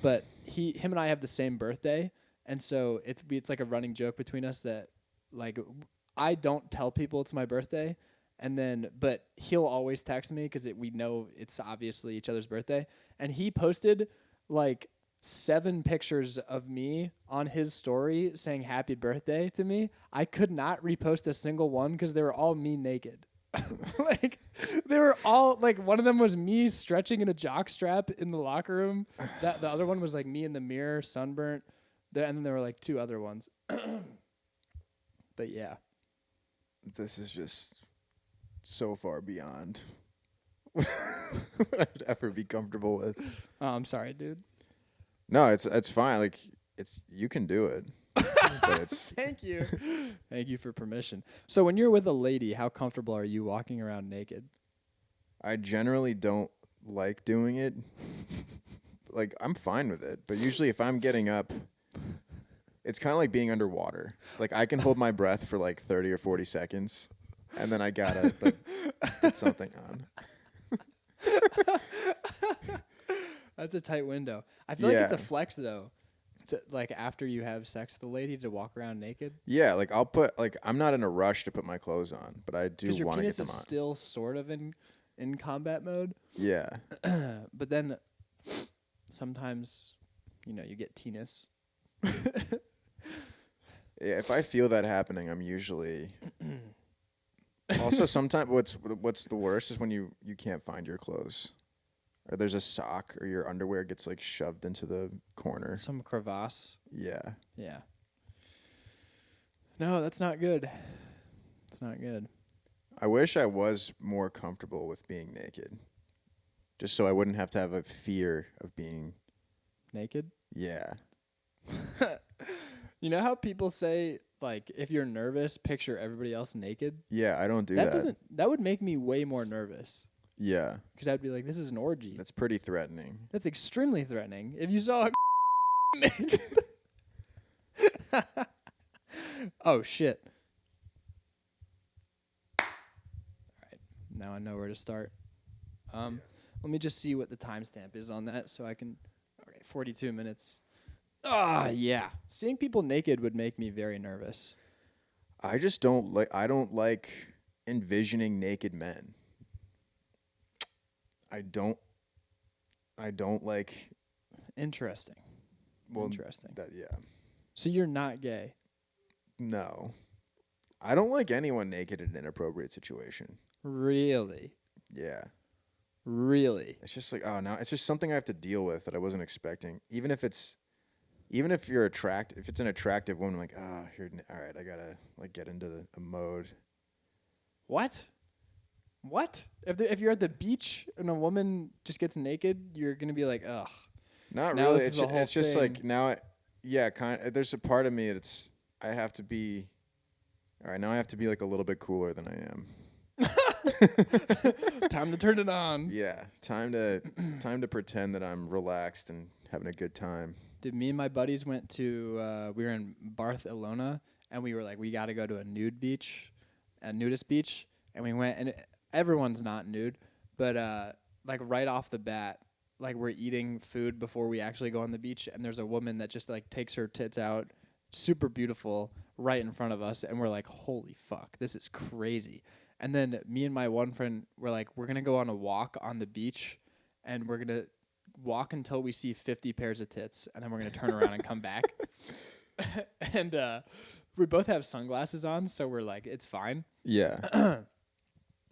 But him and I have the same birthday, and so it's like a running joke between us that like I don't tell people it's my birthday, but he'll always text me because we know it's obviously each other's birthday, and he posted like 7 pictures of me on his story saying happy birthday to me. I could not repost a single one because they were all me naked. Like they were all like, one of them was me stretching in a jock strap in the locker room. That the other one was like me in the mirror, sunburnt. And then there were like 2 other ones. But yeah, This is just so far beyond what I'd ever be comfortable with. oh, I'm sorry, dude. No, it's fine. Like, you can do it, but it's Thank you. Thank you for permission. So when you're with a lady, how comfortable are you walking around naked? I generally don't like doing it. Like I'm fine with it, but usually if I'm getting up, it's kind of like being underwater. Like I can hold my breath for like 30 or 40 seconds, and then I gotta like put something on. That's a tight window. I feel like it's a Yeah. flex though. To, like after you have sex with the lady to walk around naked. Yeah, like I'll put like I'm not in a rush to put my clothes on, but I do Because your want to get penis them is on. still sort of in combat mode. Yeah. But then sometimes, you get tennis. Yeah, if I feel that happening, I'm usually also sometimes what's the worst is when you can't find your clothes. Or there's a sock or your underwear gets like shoved into the corner. Some crevasse. Yeah. Yeah. No, that's not good. It's not good. I wish I was more comfortable with being naked. Just so I wouldn't have to have a fear of being Naked? yeah. You know how people say, like, if you're nervous, picture everybody else naked? Yeah, I don't do That that. that would make me way more nervous. Yeah. Because I'd be like, this is an orgy. That's pretty threatening. That's extremely threatening. If you saw a naked. Oh, shit. All right. Now I know where to start. Let me just see what the timestamp is on that so I can. Okay, 42 minutes. Ah, yeah. Seeing people naked would make me very nervous. I don't like envisioning naked men. I don't like Interesting. well Interesting. that yeah. So you're not gay. No. I don't like anyone naked in an inappropriate situation. Really? Yeah. Really? It's just like, oh no, it's just something I have to deal with that I wasn't expecting. Even if you're if it's an attractive woman, like, all right, I gotta like get into a mode. What? What? If you're at the beach and a woman just gets naked, you're gonna be like, ugh. Not Now really. this is a whole It's just like thing. now, yeah, kind of. There's a part of me that's I have to be. All right, now I have to be like a little bit cooler than I am. Time to turn it on. Yeah, time to pretend that I'm relaxed and having a good time. Dude, me and my buddies went to we were in Barcelona and we were like, we got to go to a nudist beach, and we went and everyone's not nude, but like right off the bat, like we're eating food before we actually go on the beach, and there's a woman that just like takes her tits out, super beautiful, right in front of us, and we're like, holy fuck, this is crazy. And then me and my one friend were like, we're gonna go on a walk on the beach, and we're gonna walk until we see 50 pairs of tits, and then we're gonna turn around and come back. And we both have sunglasses on, so we're like, it's fine. Yeah.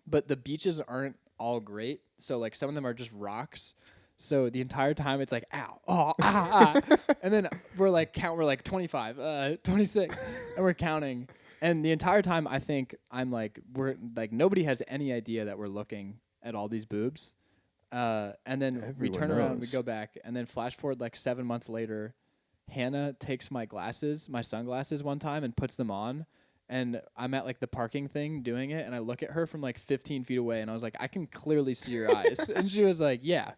But the beaches aren't all great, so like some of them are just rocks. So the entire time it's like, ow, oh, ah, ah. And then we're like 25, 26, and we're counting. And the entire time I think I'm like, we're like, nobody has any idea that we're looking at all these boobs. And then we Everyone turn around, we knows. go back, and then flash forward like 7 months later, Hannah takes my sunglasses one time and puts them on. And I'm at like the parking thing doing it, and I look at her from like 15 feet away, and I was like, I can clearly see your eyes. And she was like, yeah,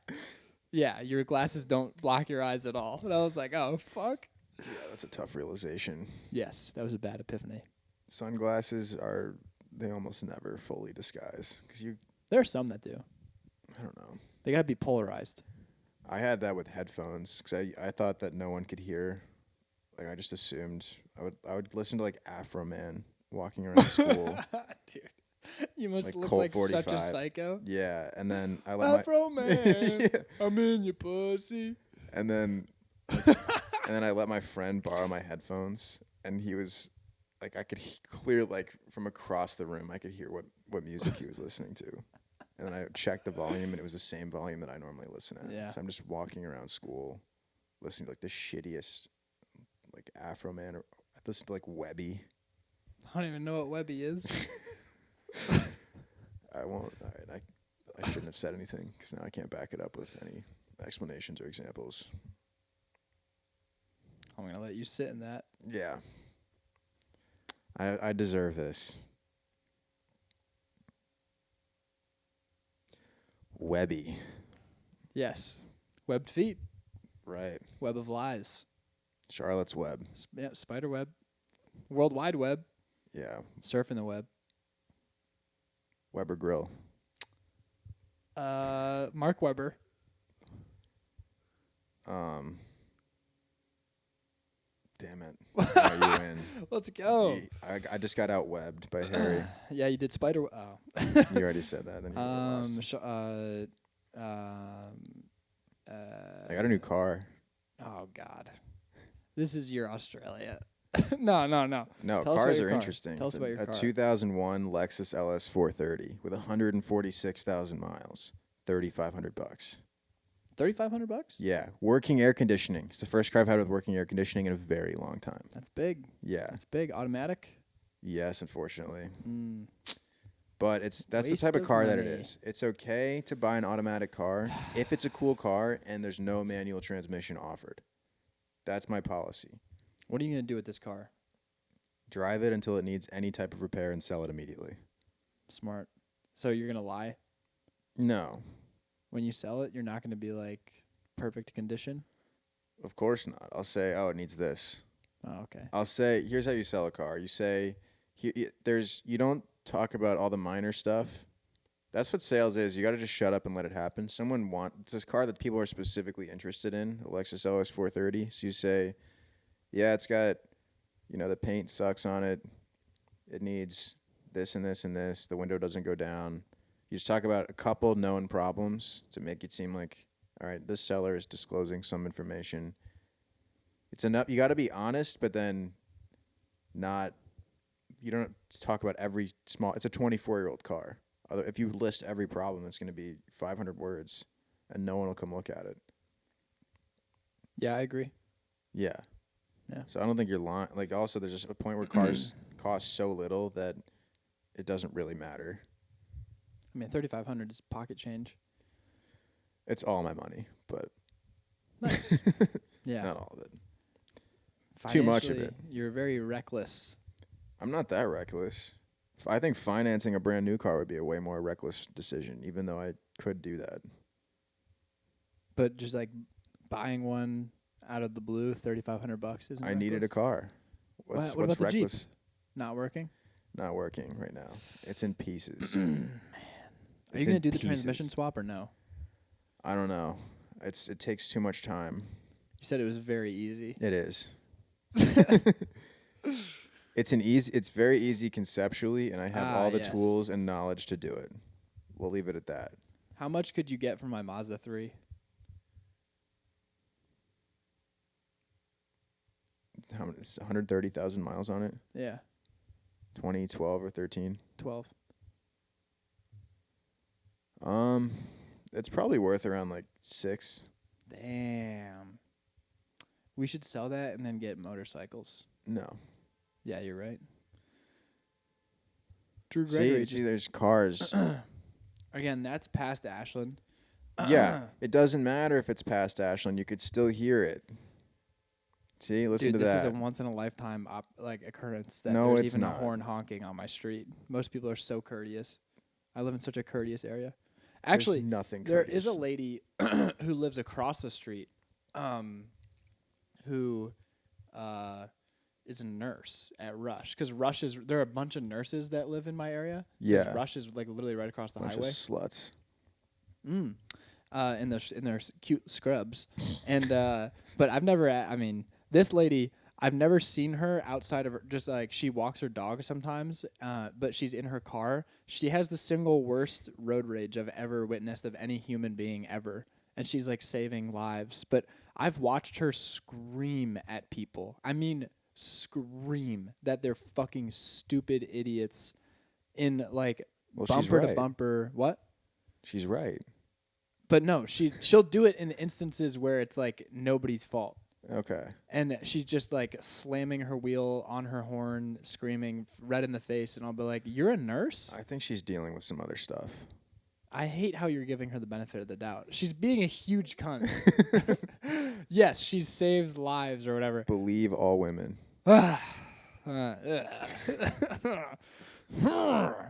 your glasses don't block your eyes at all. And I was like, oh, fuck. Yeah, that's a tough realization. Yes, that was a bad epiphany. Sunglasses they almost never fully disguise because There are some that do. I don't know. They got to be polarized. I had that with headphones because I thought that no one could hear. Like I just assumed I would listen to like Afro Man walking around school. Dude, you must Like look Colt like such a 45. psycho. Yeah, and then I let Afro man, Yeah. I'm in your pussy. and then I let my friend borrow my headphones, and he was like I could clear like from across the room I could hear what music he was listening to. And then I checked the volume, and it was the same volume that I normally listen at. Yeah. So I'm just walking around school, listening to like the shittiest, like Afro Man. Or I listened to like Webby. I don't even know what Webby is. I won't. All right, I shouldn't have said anything because now I can't back it up with any explanations or examples. I'm gonna let you sit in that. Yeah. I deserve this. Webby. Yes. Webbed feet. Right. Web of lies. Charlotte's Web. Yeah, spider web. World Wide Web. Yeah. Surfing the web. Weber Grill. Mark Webber. Damn it. Now you win. Let's go. I just got out webbed by Harry. Yeah, you did spider. Oh. You already said that. Then you lost. I got a new car. Oh God, this is your Australia. No. No, Tell us about cars your are car. interesting. Tell us about your a car. 2001 Lexus LS 430 with 146,000 miles, $3,500. $3,500. Yeah, working air conditioning. It's the first car I've had with working air conditioning in a very long time. That's big. Yeah. That's big. Automatic. Yes, unfortunately. Mm. But that's the Waste type of of car that it money. is. It's okay to buy an automatic car if it's a cool car and there's no manual transmission offered. That's my policy. What are you gonna do with this car? Drive it until it needs any type of repair and sell it immediately. Smart. So you're gonna lie No, when you sell it. You're not gonna be like perfect condition. of course not. I'll say, oh, it needs this. Oh, okay. I'll say, here's how you sell a car. You say, you don't talk about all the minor stuff. That's what sales is. You got to just shut up and let it happen. It's this car that people are specifically interested in, a Lexus LS 430. So you say, yeah, it's got, the paint sucks on it. It needs this and this and this. The window doesn't go down. You just talk about a couple known problems to make it seem like, all right, this seller is disclosing some information. It's enough. You got to be honest, but then you don't talk about every small. It's a 24-year-old car. If you list every problem, it's going to be 500 words, and no one will come look at it. Yeah, I agree. Yeah. Yeah. So I don't think you're lying. Like, also, there's just a point where cars cost so little that it doesn't really matter. I mean, $3,500 is pocket change. It's all my money, but Nice. Yeah. not all of it. Too much of Financially, it. You're very reckless. I'm not that reckless. I think financing a brand new car would be a way more reckless decision, even though I could do that. But just like buying one out of the blue, $3,500 isn't. I needed a car. What What's about the Jeep? reckless? Not working. Not working right now. It's in pieces. Are you It's gonna in do the pieces. transmission swap or no? I don't know. It takes too much time. You said it was very easy. It is. It's very easy conceptually, and I have all the yes. tools and knowledge to do it. We'll leave it at that. How much could you get for my Mazda 3? How many? 130,000 miles on it. Yeah, 2012 or 13. 12. It's probably worth around like 6. Damn. We should sell that and then get motorcycles. No. Yeah, you're right. Drew Gregory. See, there's cars. Again, that's past Ashland. Yeah, it doesn't matter if it's past Ashland. You could still hear it. See, listen Dude, to this that. is a once in a lifetime occurrence that No, there's it's even not. a horn honking on my street. Most people are so courteous. I live in such a courteous area. Actually, There's nothing. there is a courteous. lady who lives across the street, who is a nurse at Rush. Because Rush there are a bunch of nurses that live in my area. 'Cause Yeah. Rush is like literally right across the Bunch highway. of sluts. In their cute scrubs, and but I've never. This lady, I've never seen her outside of her. Just like she walks her dog sometimes, but she's in her car. She has the single worst road rage I've ever witnessed of any human being ever, and she's like saving lives. But I've watched her scream at people. I mean, scream that they're fucking stupid idiots in like Well, she's bumper to right. bumper. What? She's right. But no, she'll do it in instances where it's like nobody's fault. Okay. And she's just like slamming her wheel on her horn, screaming red in the face, and I'll be like, "You're a nurse?" I think she's dealing with some other stuff. I hate how you're giving her the benefit of the doubt. She's being a huge cunt. Yes, she saves lives or whatever. Believe all women.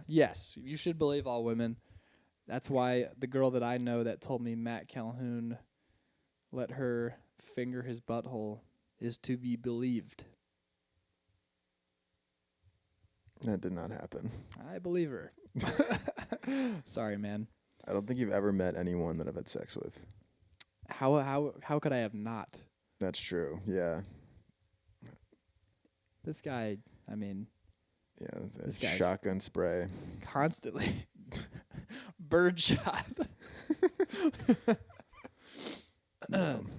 Yes, you should believe all women. That's why the girl that I know that told me Matt Calhoun let her finger his butthole is to be believed. That did not happen. I believe her. Sorry, man. I don't think you've ever met anyone that I've had sex with. How could I have not? That's true. Yeah. This guy, I mean, Yeah. This guy's- Shotgun spray. constantly bird shot.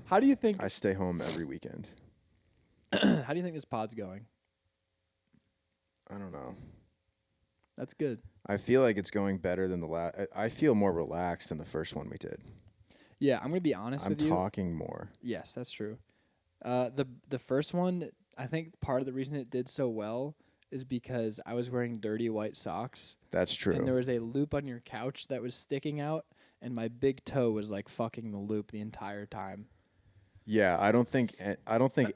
How do you think? I stay home every weekend. How do you think this pod's going? I don't know. That's good. I feel like it's going better than the last. I feel more relaxed than the first one we did. Yeah, I'm gonna be honest I'm with you. talking more. Yes, that's true. The first one, I think part of the reason it did so well is because I was wearing dirty white socks. That's true. And there was a loop on your couch that was sticking out, and my big toe was like fucking the loop the entire time. Yeah, I don't think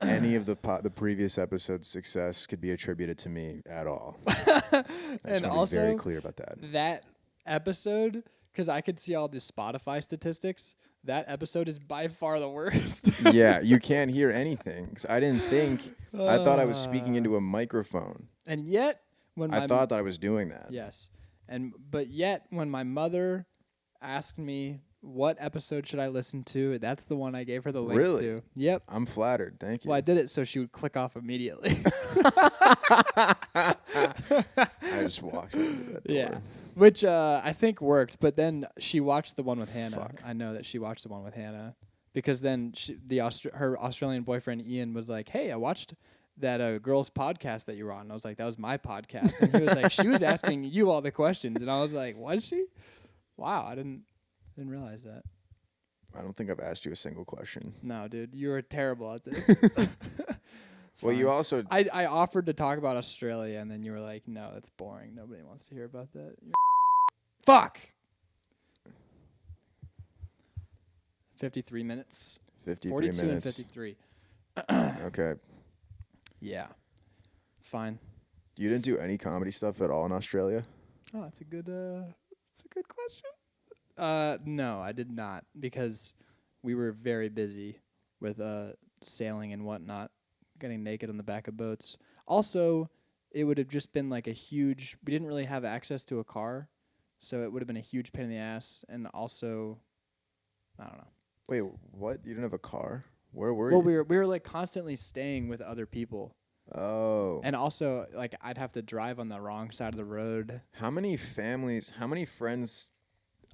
any of the previous episode's success could be attributed to me at all. I And just want to be also, very clear about that. that episode, because I could see all the Spotify statistics, that episode is by far the worst. Yeah, you can't hear anything. 'Cause I didn't think. I thought I was speaking into a microphone. And yet, when I thought that I was doing that. yes, but yet when my mother asked me what episode should I listen to, that's the one I gave her the link Really? to. Yep. I'm flattered. Thank you. Well, I did it so she would click off immediately. I just walked into that door. Yeah. Which I think worked, but then she watched the one with Hannah. Fuck. I know that she watched the one with Hannah because then her Australian boyfriend Ian was like, "Hey, I watched that girl's podcast that you were on." And I was like, "That was my podcast." And he was like, "She was asking you all the questions," and I was like, "Was she?" Wow, I didn't realize that. I don't think I've asked you a single question. No, dude, you were terrible at this. It's Well, you fine. also I offered to talk about Australia, and then you were like, "No, that's boring. Nobody wants to hear about that." Fuck. 53 minutes. 53 42 minutes. and 53. Okay. Yeah, it's fine. You didn't do any comedy stuff at all in Australia? Oh, that's a good question. No, I did not because we were very busy with sailing and whatnot, getting naked on the back of boats. Also, it would have just been like we didn't really have access to a car, so it would have been a huge pain in the ass. And also, I don't know. Wait, what? You didn't have a car? Where were Well, you? we were like constantly staying with other people, Oh. and also like I'd have to drive on the wrong side of the road How many friends?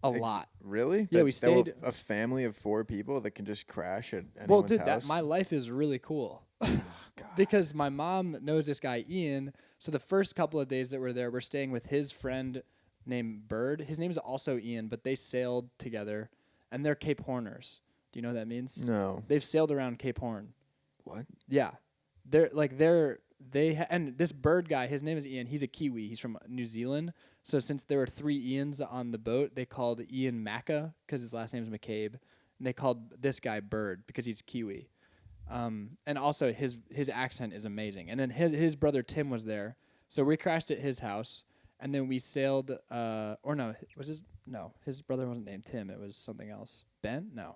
a lot. Really? Yeah, we That will- stayed- a family of 4 people that can just crash at anyone's Well, dude, house? my life is really cool. God. Because my mom knows this guy Ian, so the first couple of days that we're there, we're staying with his friend named Bird. His name's also Ian, but they sailed together, and they're Cape Horners. Do you know what that means? No. They've sailed around Cape Horn. What? Yeah, and this Bird guy, his name is Ian. He's a Kiwi. He's from New Zealand. So since there were 3 Ians on the boat, they called Ian Macca because his last name's McCabe, and they called this guy Bird because he's Kiwi. And also his accent is amazing. And then his brother Tim was there, so we crashed at his house, and then we sailed. His brother wasn't named Tim. It was something else. Ben? No.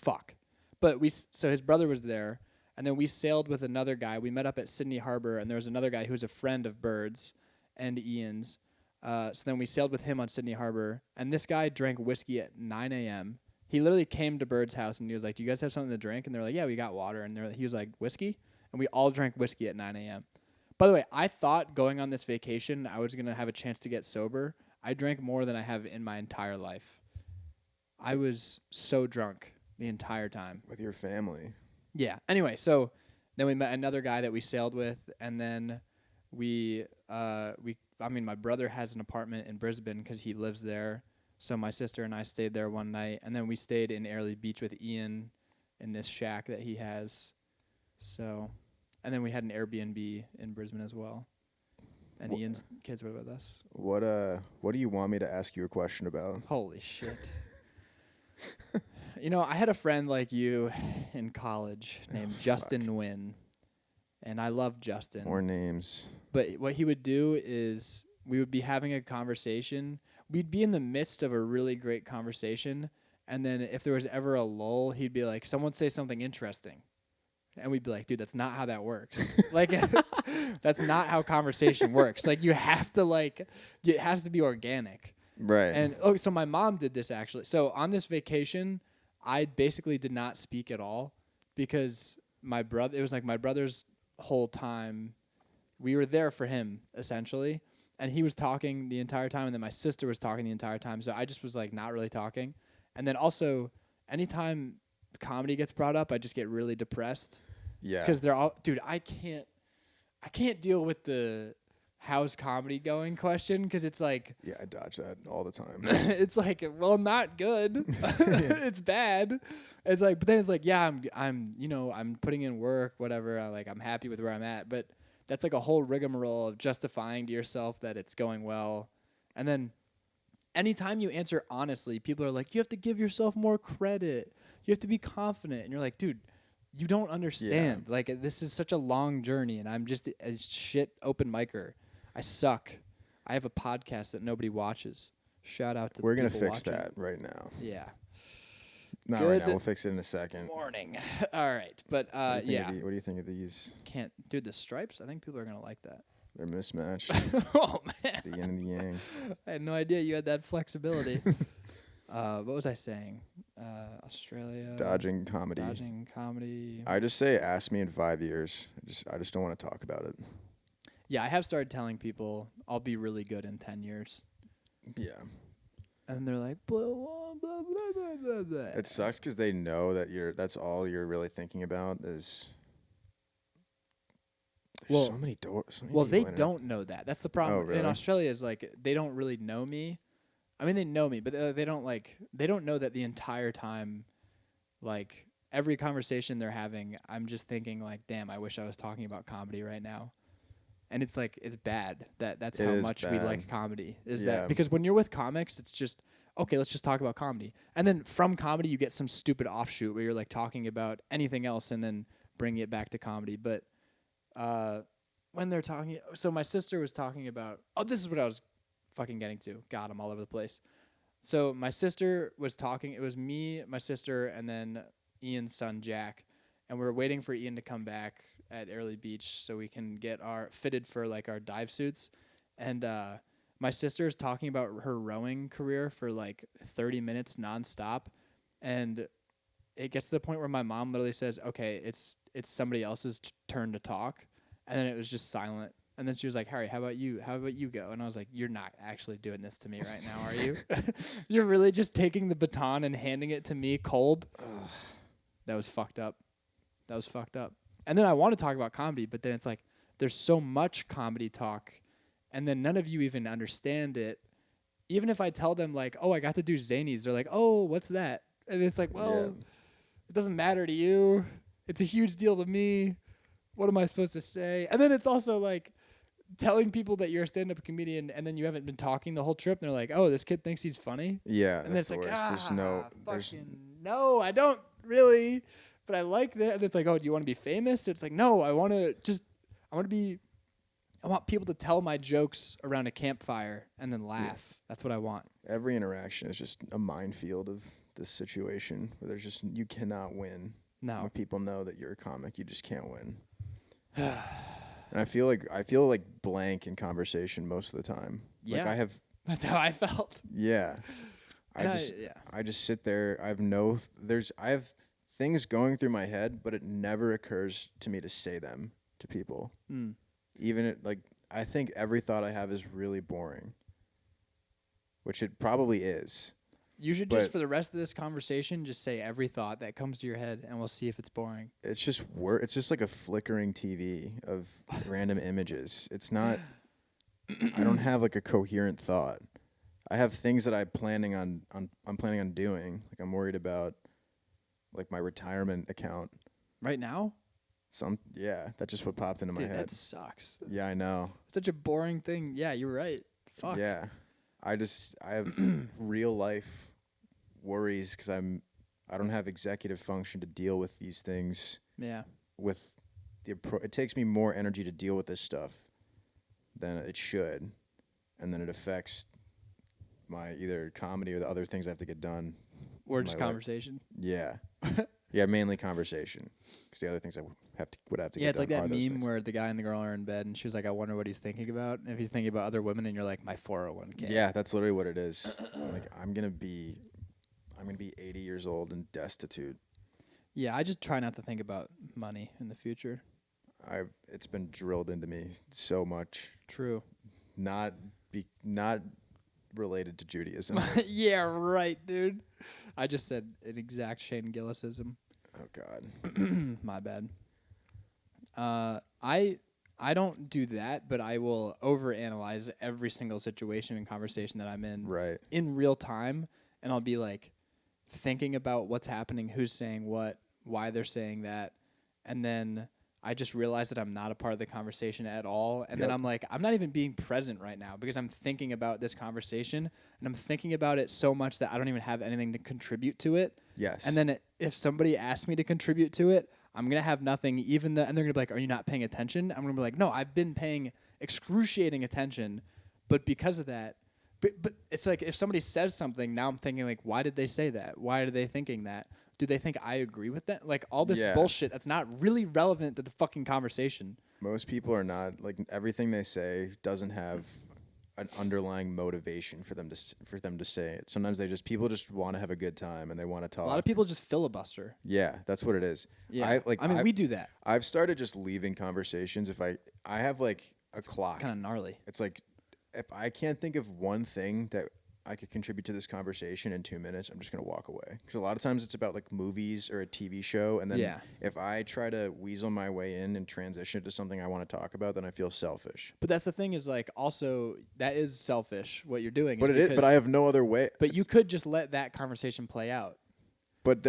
Fuck. But so his brother was there, and then we sailed with another guy. We met up at Sydney Harbor, and there was another guy who was a friend of Bird's and Ian's. So then we sailed with him on Sydney Harbor, and this guy drank whiskey at 9 a.m. He literally came to Bird's house, and he was like, "Do you guys have something to drink?" And they're like, "Yeah, we got water." And he was like, "Whiskey?" And we all drank whiskey at 9 a.m. By the way, I thought going on this vacation I was going to have a chance to get sober. I drank more than I have in my entire life. I was so drunk the entire time. With your family. Yeah. Anyway, so then we met another guy that we sailed with, and then my brother has an apartment in Brisbane because he lives there. So my sister and I stayed there one night, and then we stayed in Airlie Beach with Ian in this shack that he has. So, and then we had an Airbnb in Brisbane as well. and Wha- Ian's kids were with us. What do you want me to ask you a question about? Holy shit. I had a friend like you in college named Justin Nguyen, and I love Justin. More names. But what he would do is we would be having a conversation. We'd be in the midst of a really great conversation, and then if there was ever a lull, he'd be like, "Someone say something interesting." And we'd be like, "Dude, that's not how that works." Like that's not how conversation works. Like you have to it has to be organic. Right. And so my mom did this actually. So on this vacation, I basically did not speak at all because it was like my brother's whole time. We were there for him essentially, and he was talking the entire time, and then my sister was talking the entire time. So I just was like not really talking. And then also, anytime comedy gets brought up, I just get really depressed. Yeah. Because they're all, dude. I can't deal with the how's comedy going question because it's like Yeah, I dodge that all the time. it's like, well, not good. It's bad. It's like, but then it's like, yeah, I'm putting in work, whatever. I'm happy with where I'm at, but that's like a whole rigmarole of justifying to yourself that it's going well. And then anytime you answer honestly, people are like, you have to give yourself more credit. You have to be confident. And you're like, dude, you don't understand. Yeah. Like, this is such a long journey, and I'm just a shit open micer. I suck. I have a podcast that nobody watches. Shout out to We're the gonna people fix watching. that right now. Yeah. Not right now. Good We'll fix it in a second. Morning. All right, but What do you think yeah. of what do you think of these? Dude, the stripes. I think people are gonna like that. They're mismatched. Oh man, The yin and the yang. I had no idea you had that flexibility. What was I saying? Australia. Dodging comedy. Dodging comedy. I just say, ask me in 5 years. I just don't want to talk about it. Yeah, I have started telling people I'll be really good in 10 years. Yeah. And they're like, blah, blah, blah, blah, blah, blah, blah. It sucks because they know that that's all you're really thinking about is. Well- so many doors. Well, they don't know that. That's the problem. Oh, really? In Australia is like they don't really know me. I mean, they know me, but they don't know that the entire time, like every conversation they're having, I'm just thinking like, damn, I wish I was talking about comedy right now. And it's like it's bad that's It how is much we bad. like comedy. Is Yeah. that because when you're with comics, it's just okay, let's just talk about comedy. And then from comedy you get some stupid offshoot where you're like talking about anything else and then bring it back to comedy. But when they're talking, so my sister was talking about, this is what I was fucking getting to. God, I'm all over the place. So my sister was talking, it was me, my sister, and then Ian's son, Jack. And we were waiting for Ian to come back at Airlie Beach so we can get fitted for like our dive suits. And my sister is talking about her rowing career for like 30 minutes nonstop. And it gets to the point where my mom literally says, okay, it's somebody else's turn to talk. And then it was just silent. And then she was like, Harry, how about you? How about you go? And I was like, you're not actually doing this to me right now, are you? You're really just taking the baton and handing it to me cold? That was fucked up. That was fucked up. And then I want to talk about comedy, but then it's like there's so much comedy talk, and then none of you even understand it. Even if I tell them like, oh, I got to do Zanies, they're like, oh, what's that? And it's like, well, It doesn't matter to you. It's a huge deal to me. What am I supposed to say? And then it's also like telling people that you're a stand-up comedian and then you haven't been talking the whole trip. And they're like, oh, this kid thinks he's funny. Yeah, And then that's it's the like, worst. no, I don't really. But I like that. And it's like, oh, do you want to be famous? It's like, no, I want people to tell my jokes around a campfire and then laugh. Yeah. That's what I want. Every interaction is just a minefield of this situation where you cannot win. No. When people know that you're a comic, you just can't win. And I feel like blank in conversation most of the time. Yeah. Like That's how I felt. Yeah. I just sit there. I have things going through my head, but it never occurs to me to say them to people. Mm. Even I think every thought I have is really boring, which it probably is. You should just, for the rest of this conversation, just say every thought that comes to your head, and we'll see if it's boring. It's just It's just like a flickering TV of random images. It's not. I don't have like a coherent thought. I have things that I'm planning on doing. Like I'm worried about, like my retirement account. Right now? That's just what popped into my Dude, head. that sucks. Yeah, I know. Such a boring thing. Yeah, you're right. Fuck. Yeah, I have real life worries because I don't have executive function to deal with these things. Yeah. With it takes me more energy to deal with this stuff than it should, and then it affects my either comedy or the other things I have to get done. Or in just my life. conversation. Yeah, yeah, mainly conversation because the other things I would have to Yeah, get it's done like that are those meme things. where the guy and the girl are in bed, and she was like, "I wonder what he's thinking about." And if he's thinking about other women, and you're like, "My 401k." Yeah, that's literally what it is. Like I'm gonna be 80 years old and destitute. Yeah, I just try not to think about money in the future. It's been drilled into me so much. True. Not related to Judaism. Yeah, right, dude. I just said an exact Shane Gillisism. Oh God. My bad. I don't do that, but I will overanalyze every single situation and conversation that I'm in Right. in real time, and I'll be like thinking about what's happening, who's saying what, why they're saying that, and then I just realize that I'm not a part of the conversation at all, and then Yep. I'm like, I'm not even being present right now because I'm thinking about this conversation, and I'm thinking about it so much that I don't even have anything to contribute to it. Yes. And then if somebody asks me to contribute to it, I'm gonna have nothing. And they're gonna be like, "Are you not paying attention?" I'm gonna be like, "No, I've been paying excruciating attention, but because of that, but it's like if somebody says something, now I'm thinking like, why did they say that? Why are they thinking that? Do they think I agree with that? Like all this Yeah. bullshit that's not really relevant to the fucking conversation." Most people are not like everything they say doesn't have an underlying motivation for them to say it. Sometimes people just want to have a good time and they want to talk. A lot of people just filibuster. Yeah, that's what it is. Yeah, we do that. I've started just leaving conversations if I have like a clock. It's kind of gnarly. It's like if I can't think of one thing that I could contribute to this conversation in 2 minutes, I'm just gonna walk away. Because a lot of times it's about like movies or a TV show, and then Yeah. if I try to weasel my way in and transition it to something I want to talk about, then I feel selfish. But that's the thing is like also that is selfish what you're doing. But but I have no other way. But you could just let that conversation play out. But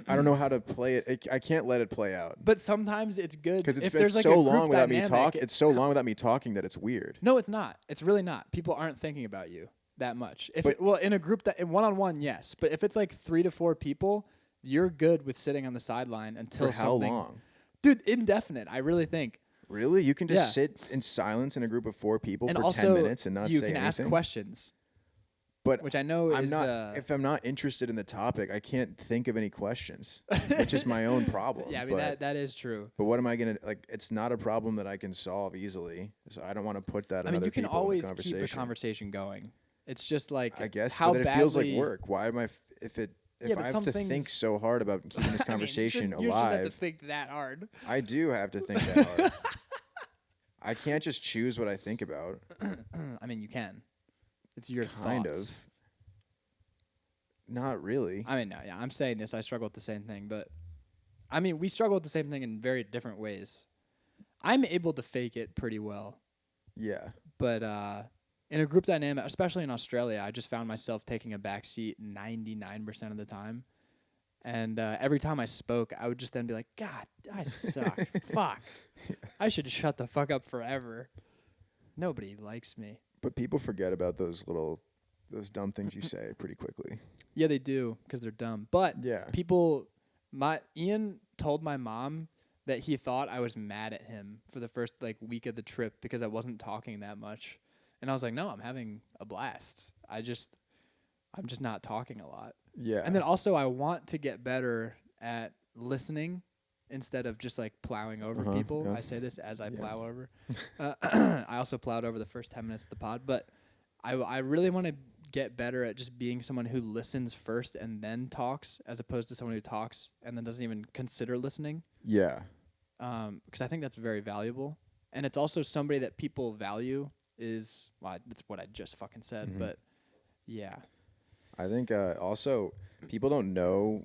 I don't know how to play it. I can't let it play out. But sometimes it's good Because it's if been there's like so a long group without me dynamic. talking. It's so long without me talking that it's weird. No, it's not. It's really not. People aren't thinking about you that much. But- In a group in one-on-one, yes. But if it's like 3 to 4 people, you're good with sitting on the sideline until For how something. long? Dude, indefinite. I really think. Really? You can just Yeah. sit in silence in a group of 4 people And for also, 10 minutes and not you say can anything? ask questions, But which I know I'm is not. If I'm not interested in the topic, I can't think of any questions, which is my own problem. yeah, I mean but, that is true. But what am I gonna like? It's not a problem that I can solve easily, so I don't want to put that. I on mean, other you can people in the always conversation. keep a conversation going. It's just like I guess, how but then it feels like badly- work. Why am I? If Yeah, but I have some to think things- so hard about keeping this I mean, conversation you shouldn't have to alive, think that hard. I do have to think that hard. I can't just choose what I think about. I mean, you can. It's your Kind thoughts. of. Not really. I mean, no, yeah, I'm saying this. I struggle with the same thing, but I mean, we struggle with the same thing in very different ways. I'm able to fake it pretty well, Yeah. but in a group dynamic, especially in Australia, I just found myself taking a back seat 99% of the time. And every time I spoke, I would just then be like, God, I suck. Fuck. I should shut the fuck up forever. Nobody likes me. But people forget about those dumb things you say pretty quickly. Yeah, they do because they're dumb. But Yeah. Ian told my mom that he thought I was mad at him for the first like week of the trip because I wasn't talking that much. And I was like, no, I'm having a blast. I'm just not talking a lot. Yeah. And then also I want to get better at listening instead of just like plowing over people. yeah. I say this as I Yeah. plow over. I also plowed over the first 10 minutes of the pod, but I really want to get better at just being someone who listens first and then talks as opposed to someone who talks and then doesn't even consider listening. Yeah. Because I think that's very valuable. And it's also somebody that people value is, well, that's what I just fucking said, but yeah. I think also people don't know.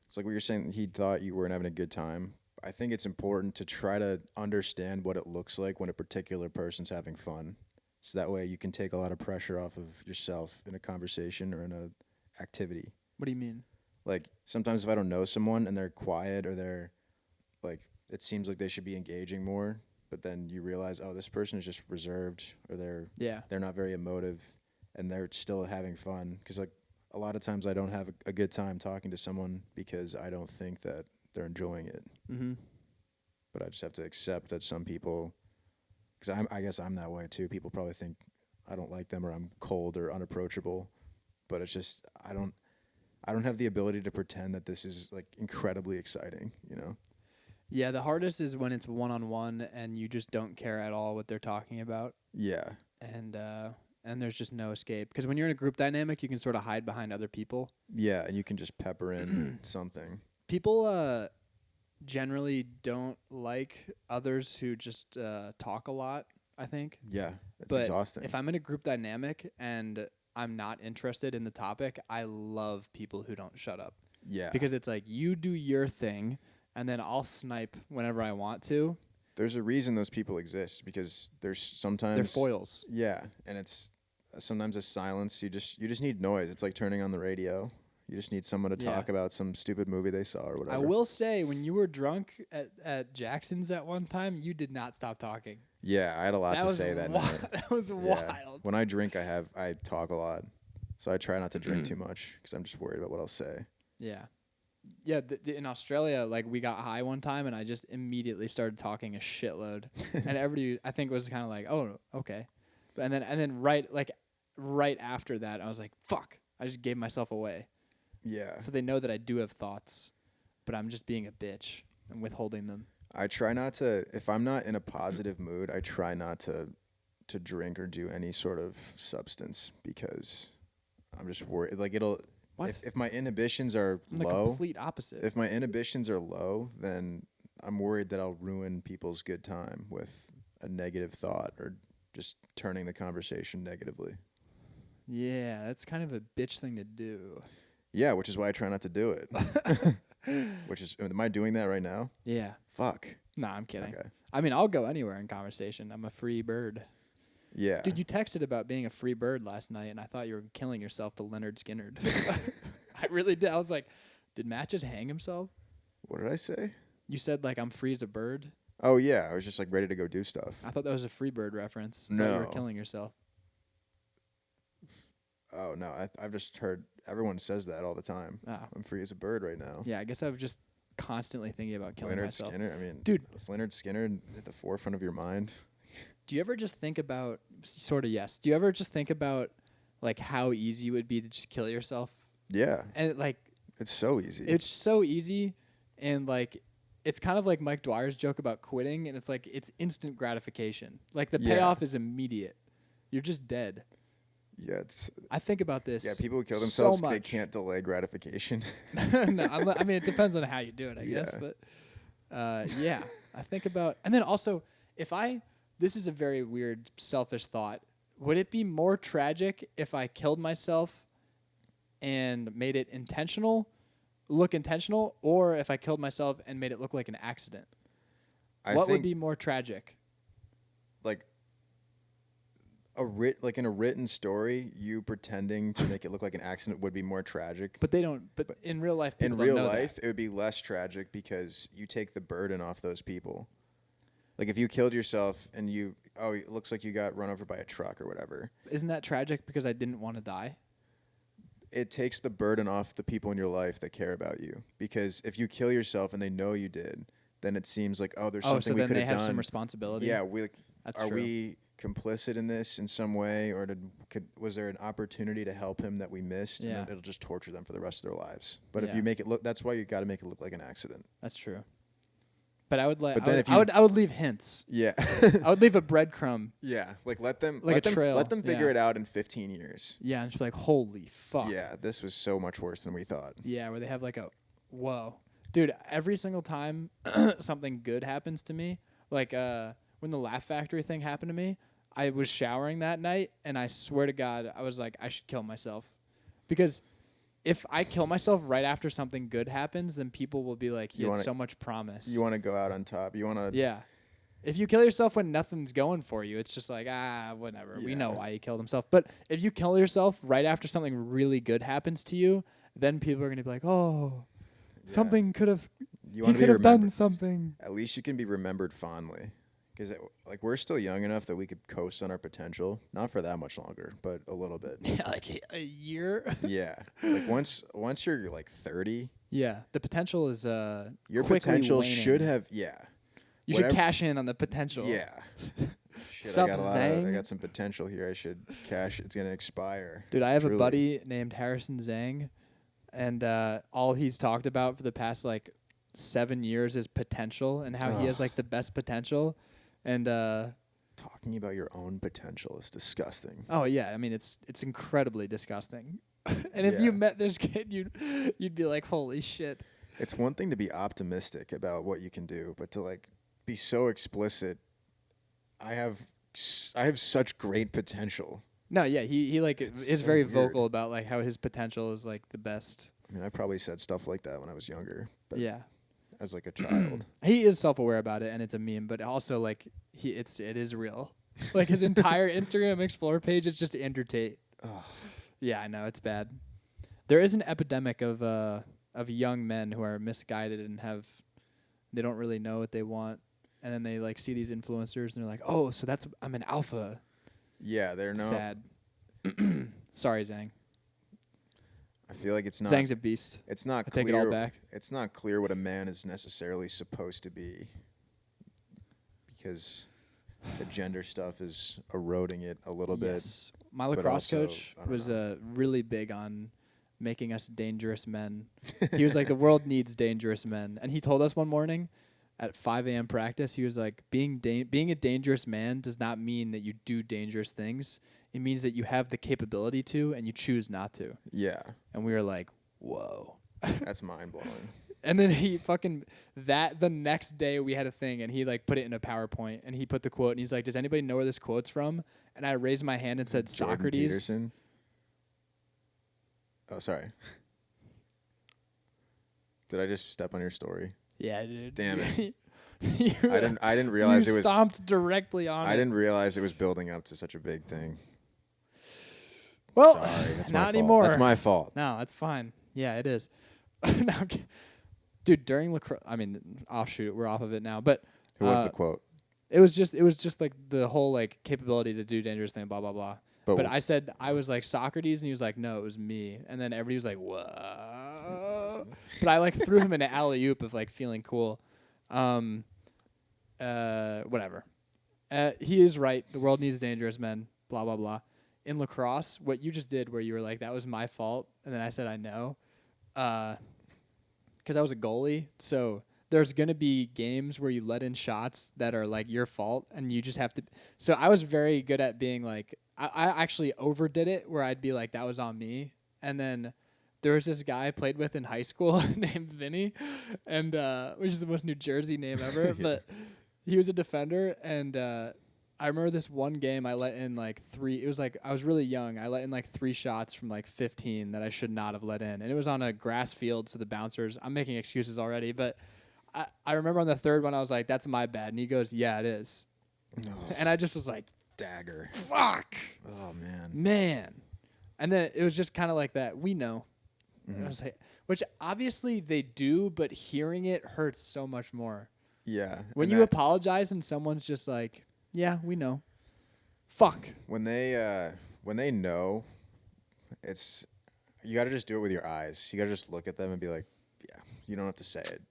It's like what you're saying. He thought you weren't having a good time. I think it's important to try to understand what it looks like when a particular person's having fun. So that way you can take a lot of pressure off of yourself in a conversation or in a activity. What do you mean? Like sometimes if I don't know someone and they're quiet or they're like it seems like they should be engaging more, but then you realize, oh, this person is just reserved, or they're not very emotive, and they're still having fun. Because like a lot of times I don't have a good time talking to someone because I don't think that they're enjoying it. Mm-hmm. But I just have to accept that some people, because I guess I'm that way too. People probably think I don't like them or I'm cold or unapproachable, but it's just I don't have the ability to pretend that this is like incredibly exciting, you know? Yeah, the hardest is when it's one-on-one and you just don't care at all what they're talking about, Yeah. and there's just no escape. Because when you're in a group dynamic, you can sort of hide behind other people. Yeah, and you can just pepper in something. People generally don't like others who just talk a lot, I think. Yeah, it's But exhausting. if I'm in a group dynamic and I'm not interested in the topic, I love people who don't shut up. Yeah. Because it's like, you do your thing, and then I'll snipe whenever I want to. There's a reason those people exist, because there's sometimes They're foils. Yeah, and it's sometimes a silence. You just need noise. It's like turning on the radio. You just need someone to Yeah. talk about some stupid movie they saw or whatever. I will say, when you were drunk at Jackson's at one time, you did not stop talking. Yeah, I had a lot That to was say that wild. night. That was Yeah. wild. When I drink, I talk a lot, so I try not to drink too much because I'm just worried about what I'll say. Yeah. Yeah, in Australia, like, we got high one time, and I just immediately started talking a shitload, and everybody, I think, was kind of like, "Oh, okay," and then right after that, I was like, "Fuck!" I just gave myself away. Yeah. So they know that I do have thoughts, but I'm just being a bitch and withholding them. I try not to, if I'm not in a positive mood, I try not to drink or do any sort of substance, because I'm just worried. Like What? if my inhibitions are I'm the low, complete opposite. if my inhibitions are low, then I'm worried that I'll ruin people's good time with a negative thought or just turning the conversation negatively. Yeah, that's kind of a bitch thing to do. Yeah, which is why I try not to do it. Am I doing that right now? Yeah. Fuck. Nah, I'm kidding. Okay. I mean, I'll go anywhere in conversation. I'm a free bird. Yeah. Dude, you texted about being a free bird last night, and I thought you were killing yourself to Leonard Skinnerd. I really did. I was like, did Matt just hang himself? What did I say? You said, like, I'm free as a bird. Oh yeah, I was just like ready to go do stuff. I thought that was a free bird reference. I thought you were No. killing yourself. Oh no, I've just heard everyone says that all the time. Oh. I'm free as a bird right now. Yeah, I guess I was just constantly thinking about killing Leonard myself. Skinner. I mean, Dude. is Leonard Skinner at the forefront of your mind? Do you ever just think about, sort of, yes. Do you ever just think about, like, how easy it would be to just kill yourself? Yeah, And, like, it's so easy. it's so easy, and, like, it's kind of like Mike Dwyer's joke about quitting, and it's like, it's instant gratification. Like, the Yeah. payoff is immediate. You're just dead. Yeah, it's I think about this. yeah. People who kill so themselves, they much. can't delay gratification. No, I mean, it depends on how you do it, I guess. Yeah. But yeah, I think about, and then also, this is a very weird, selfish thought. Would it be more tragic if I killed myself and made it look intentional, or if I killed myself and made it look like an accident? What would think, be more tragic? like in a written story, you pretending to make it look like an accident would be more tragic. But they don't. But in real life, people In don't real know life, that. it would be less tragic because you take the burden off those people. Like if you killed yourself and it looks like you got run over by a truck or whatever. Isn't that tragic because I didn't want to die? It takes the burden off the people in your life that care about you. Because if you kill yourself and they know you did, then it seems like, there's Oh, something so we then could they have have done. some responsibility. Yeah, That's are true. we complicit in this in some way, or was there an opportunity to help him that we missed? Yeah. And then it'll just torture them for the rest of their lives. But if Yeah. you make it look, that's why you got to make it look like an accident. That's true. But I would But then if I would leave hints. Yeah. I would leave a breadcrumb. Yeah, like let them trail, let them figure yeah. it out in 15 years. Yeah, and just be like, holy fuck. Yeah, this was so much worse than we thought. Yeah, where they have like whoa. Dude, every single time something good happens to me, like when the Laugh Factory thing happened to me, I was showering that night, and I swear to God, I was like, I should kill myself. Because if I kill myself right after something good happens, then people will be like, he had so much promise. You want to go out on top. You want to Yeah. If you kill yourself when nothing's going for you, it's just like, whatever. We know Yeah. why you killed himself. But if you kill yourself right after something really good happens to you, then people are going to be like, oh, something could have You He want to could be have done remembered. something. At least you can be remembered fondly. Because like we're still young enough that we could coast on our potential. Not for that much longer, but a little bit. Yeah, like a year. Yeah. Like once you're like 30, Yeah, the potential is your quickly potential waning. should have You should cash in on the potential. Yeah. Shit, Sup, I Zang? got some potential here. I should cash. It's gonna expire. Dude, I have Truly. a buddy named Harrison Zhang, and all he's talked about for the past like 7 years is potential and how he has Ugh. like the best potential. And Talking about your own potential is disgusting. oh yeah, I mean it's incredibly disgusting. And if you Yeah. met this kid, you'd be like, holy shit. It's one thing to be optimistic about what you can do, but to like be so explicit. I have such great potential. No, yeah, he like It's is so very weird. vocal about like how his potential is like the best. I mean, I probably said stuff like that when I was younger, but Yeah. as like a child. He is self-aware about it and it's a meme, but also like it is real. Like his entire Instagram Explore page is just Andrew Tate. Ugh. Yeah, I know it's bad. There is an epidemic of young men who are misguided and they don't really know what they want, and then they like see these influencers and they're like, oh, so I'm an alpha. Yeah, they're no. Sad. Sorry, Zhang. I feel like it's not. Zhang's a beast. It's not I clear. take it all back. It's not clear what a man is necessarily supposed to be, because the gender stuff is eroding it a little bit. Yes. My but lacrosse also, coach I don't was know. really big on making us dangerous men. He was like, the world needs dangerous men. And he told us one morning at 5 a.m. practice, he was like, being a dangerous man does not mean that you do dangerous things. It means that you have the capability to and you choose not to. Yeah, And we were like, whoa. that's mind blowing. And then he the next day we had a thing and he like put it in a PowerPoint and he put the quote and he's like, does anybody know where this quote's from? And I raised my hand and said Socrates. Peterson. Oh, sorry. Did I just step on your story? Yeah, dude. Damn it. You I didn't realize you it was. stomped directly on it. I didn't realize it was building up to such a big thing. Well, Sorry, that's my not fault. anymore. That's my fault. No, that's fine. Yeah, it is. No, I'm kid- dude, during lacrosse, I mean, offshoot, we're off of it now, but Who was the quote? it was just like the whole like capability to do dangerous thing, blah blah blah. But w- I said I was like Socrates, and he was like, no, it was me. And then everybody was like, what? But I like threw him an alley oop of like feeling cool. Whatever. He is right. The world needs dangerous men. Blah blah blah. In lacrosse, what you just did, where you were like, that was my fault, and then I said I know, because I was a goalie. So there's gonna be games where you let in shots that are like your fault, and you just have to. So I was very good at being like, I actually overdid it, where I'd be like, that was on me, and then there was this guy I played with in high school named Vinny, and which is the most New Jersey name ever, Yeah. but he was a defender, and I remember this one game I let in like 3. It was like I was really young. I let in like 3 shots from like 15 that I should not have let in, and it was on a grass field. So the bouncers, I'm making excuses already, but I remember on the 3rd one I was like, "That's my bad," and he goes, "Yeah, it is," and I just was like, Dagger. "Fuck, Oh man. man," and then it was just kind of like that. We know, Mhm. I was like, which obviously they do, but hearing it hurts so much more. Yeah. When and you that- apologize and someone's just like, "Yeah, we know," fuck. when they know, it's you got to just do it with your eyes. You got to just look at them and be like, yeah. You don't have to say it.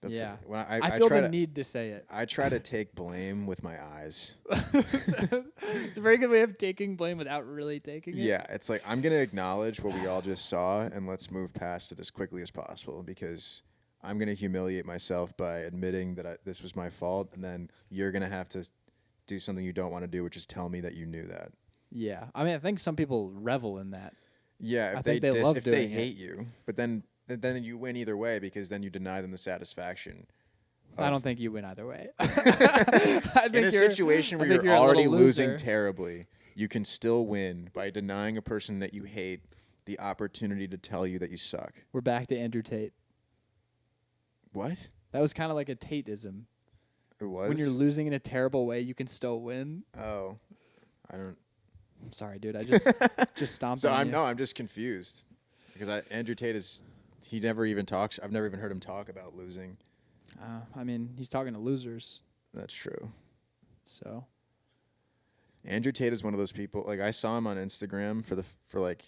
That's Yeah. When I feel try the to, need to say it. I try to take blame with my eyes. It's a very good way of taking blame without really taking it. Yeah, it's like I'm gonna acknowledge what we all just saw, and let's move past it as quickly as possible because I'm gonna humiliate myself by admitting that this was my fault, and then you're gonna have to do something you don't want to do, which is tell me that you knew that. Yeah. I mean, I think some people revel in that. Yeah, I if think they love if they doing it. hate you, but then you win either way because then you deny them the satisfaction. I of- don't think you win either way. I in a situation where you're a already little losing loser. terribly, you can still win by denying a person that you hate the opportunity to tell you that you suck. We're back to Andrew Tate. What? That was kind of like a Tateism. It was? When you're losing in a terrible way, you can still win. Oh. I don't. I'm sorry, dude. I just stomped So on I'm you. no, I'm just confused because Andrew Tate is he never even talks. I've never even heard him talk about losing. I mean, he's talking to losers, That's true. so. Andrew Tate is one of those people. Like I saw him on Instagram for like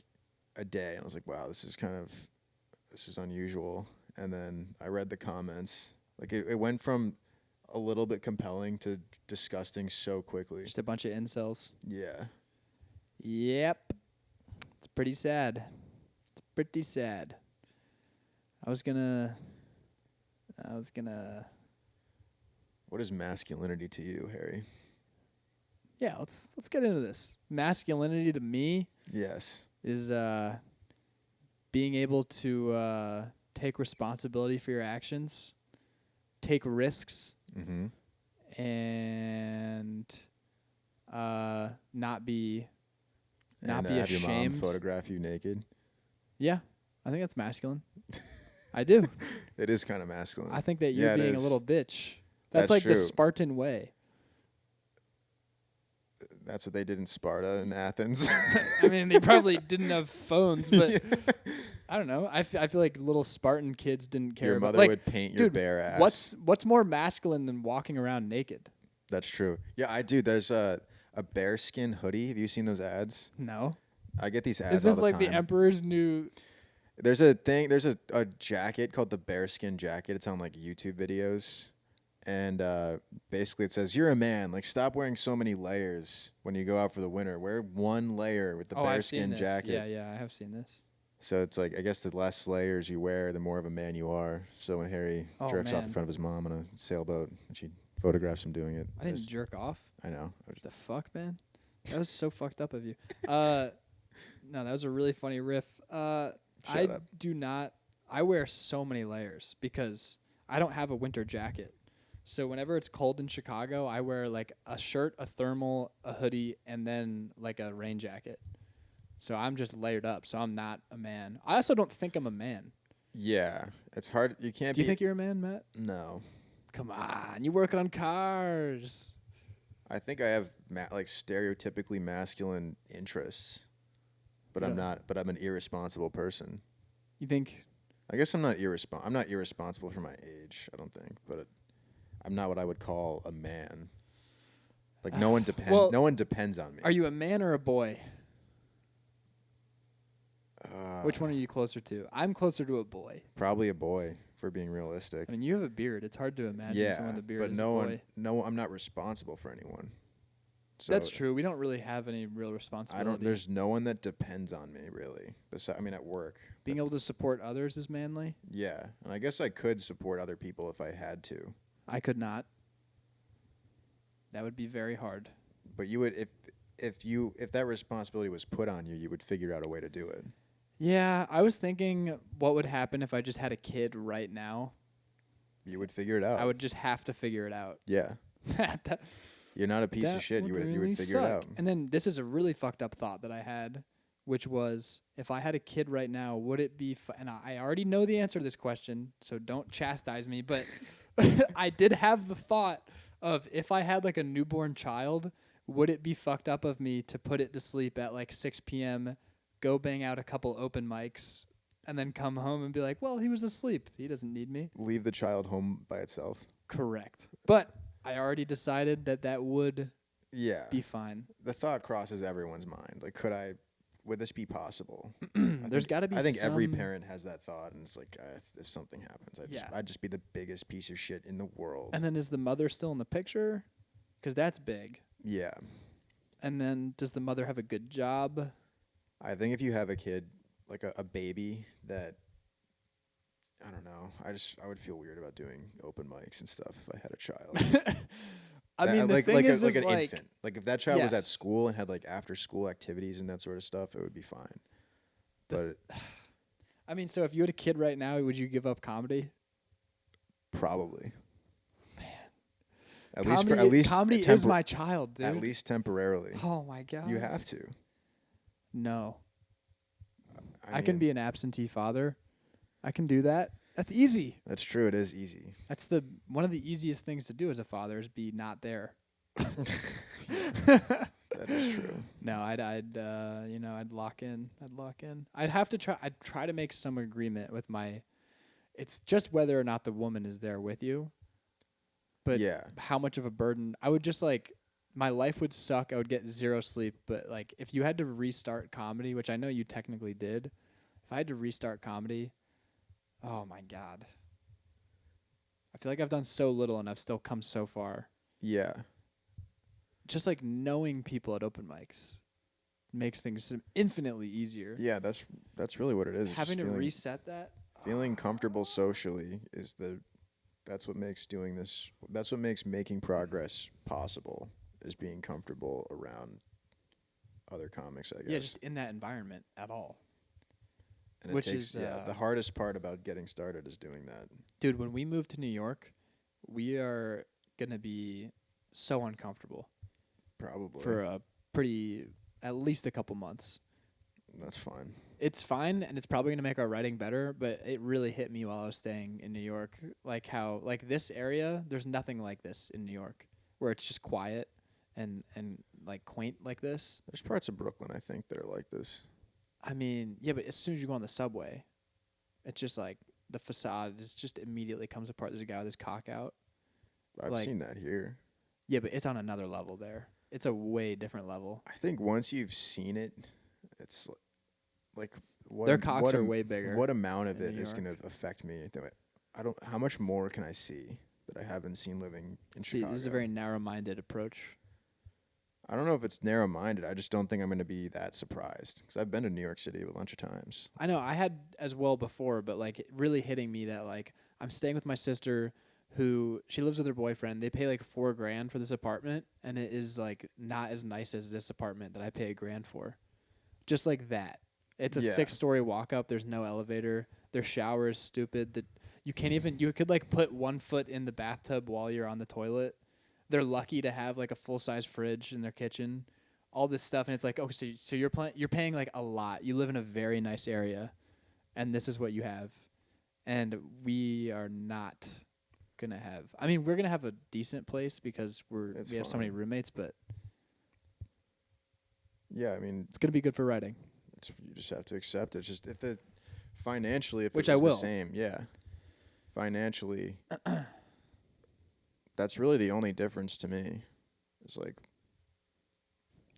a day, and I was like, wow, this is unusual. And then I read the comments. Like it went from a little bit compelling to disgusting so quickly. Just a bunch of incels. Yeah. Yep. It's pretty sad. It's pretty sad. I was gonna. What is masculinity to you, Harry? Yeah, let's get into this. Masculinity to me Yes. is being able to take responsibility for your actions, take risks, Mm-hmm. and not be Have ashamed. your mom photograph you naked. Yeah, I think that's masculine. I do. It is kind of masculine. I think that you're Yeah, it being a is. little bitch. That's That's like the true. Spartan way. That's what they did in Sparta and Athens. I mean, they probably didn't have phones, but Yeah. I don't know. I feel like little Spartan kids didn't care Your about mother like, would paint your dude, bare ass. what's more masculine than walking around naked? That's true. Yeah, I do. There's a bearskin hoodie. Have you seen those ads? No. I get these ads Is all this the like time. the Emperor's new? There's a thing. There's a jacket called the bearskin jacket. It's on like YouTube videos, and basically it says you're a man. Like stop wearing so many layers when you go out for the winter. Wear one layer with the I've seen bearskin this. jacket. Yeah, I have seen this. So it's like I guess the less layers you wear, the more of a man you are. So when Harry Oh, jerks off in man. front of his mom on a sailboat, and she photographs him doing it. I didn't jerk off. I know. The fuck, man? That was so fucked up of you. No, that was a really funny riff. I Shut up. do not. I wear so many layers because I don't have a winter jacket. So whenever it's cold in Chicago, I wear like a shirt, a thermal, a hoodie, and then like a rain jacket. So I'm just layered up. So I'm not a man. I also don't think I'm a man. Yeah, it's hard. You can't. Do you be, think you're a man, Matt? No, Come on, you work on cars. I think I have like stereotypically masculine interests, but I'm Really? not. But I'm an irresponsible person. You think? I guess I'm not I'm not irresponsible for my age. I don't think, but I'm not what I would call a man. Like no one depends. Well, no one depends on me. Are you a man or a boy? Which Uh, one are you closer to? I'm closer to a boy. Probably a boy, for being realistic. I mean, you have a beard. It's hard to imagine Yeah, someone with a beard but as no a one. boy. No, I'm not responsible for anyone. So That's true. We don't really have any real I responsibility. don't. There's no one that depends on me really. Besides, I mean, at work. Being able to support others is manly. Yeah, and I guess I could support other people if I had to. I could not. That would be very hard. But you would if that responsibility was put on you, you would figure out a way to do it. Yeah, I was thinking what would happen if I just had a kid right now. You would figure it out. I would just have to figure it out. Yeah, That- you're not a piece that of shit. You would really figure it suck. out. And then this is a really fucked up thought that I had, which was if I had a kid right now, would it be? And I already know the answer to this question, so don't chastise me. But I did have the thought of if I had like a newborn child, would it be fucked up of me to put it to sleep at like 6 p.m., go bang out a couple open mics, and then come home and be like, well, he was asleep. He doesn't need me. Leave the child home by itself. Correct. But I already decided that would Yeah, be fine. the thought crosses everyone's mind. Like, would this be possible? There's got to be. I think every some- parent has that thought, and it's like, if something happens, Yeah. I'd just be the biggest piece of shit in the world. And then is the mother still in the picture? Because that's big. Yeah, And then does the mother have a good job? I think if you have a kid, like a baby that, I don't know, I would feel weird about doing open mics and stuff if I had a child. I mean, the like thing like is, like is an like, infant. Like if that child was at Yes. school and had like after school activities and that sort of stuff, it would be fine. But I mean, so if you had a kid right now, would you give up comedy? probably. Man. Comedy is my child, dude. At least temporarily. Oh my god. You have to. No. I can mean, be an absentee father. I can do that. That's easy. That's true. It is easy. That's one of the easiest things to do as a father is be not there. That That is true. No, I'd lock in. I'd have to try. I'd try to make some agreement with my. It's just whether or not the woman is there with you. But Yeah. how much of a burden? I would just like. My life would suck. I would get zero sleep. But like, if you had to restart comedy, which I know you technically did, if I had to restart comedy, oh my god. I feel like I've done so little and I've still come so far. Yeah. Just like knowing people at open mics makes things infinitely easier. Yeah, that's really what it is. It's Having to just reset that. feeling comfortable socially that's what makes doing this. That's what makes making progress possible. Is being comfortable around other comics, I guess. Yeah, just in that environment at all. and which it takes, is, the hardest part about getting started is doing that. Dude, when we move to New York, we are going to be so uncomfortable Probably. for at least a couple months. That's fine. It's fine, and it's probably going to make our writing better, but it really hit me while I was staying in New York. Like how, like this area, there's nothing like this in New York, where it's just quiet and like quaint like this. There's parts of Brooklyn, I think, that are like this. I mean, yeah, but as soon as you go on the subway, it's just like the facade just immediately comes apart. There's a guy with his cock out. I've Like- seen that here. Yeah, but it's on another level there. It's a way different level. I think once you've seen it, it's like what Their cocks what are way bigger What amount of in it New is going York. to affect me? I don't. How much more can I see that I haven't seen living in See, Chicago? this is a very narrow-minded approach. I don't know if it's narrow-minded. I just don't think I'm going to be that surprised because I've been to New York City a bunch of times. I know I had as well before, but like it really hitting me that like I'm staying with my sister who she lives with her boyfriend. They pay like $4,000 for this apartment, and it is like not as nice as this apartment that I pay $1,000 for. Just like that. It's a Yeah. 6-story walk up. There's no elevator. Their shower is stupid. That you can't even. You could like put one foot in the bathtub while you're on the toilet. They're lucky to have like a full-size fridge in their kitchen. All this stuff, and it's like, oh, so you're paying like a lot. You live in a very nice area, and this is what you have, and we are not gonna have. I mean, we're gonna have a decent place because It's we have so many fine. roommates, but Yeah, I mean, it's gonna be good for writing. you just have to accept it. Just if it financially, if Which it I was will. the same, yeah. Financially, that's really the only difference to me. It's like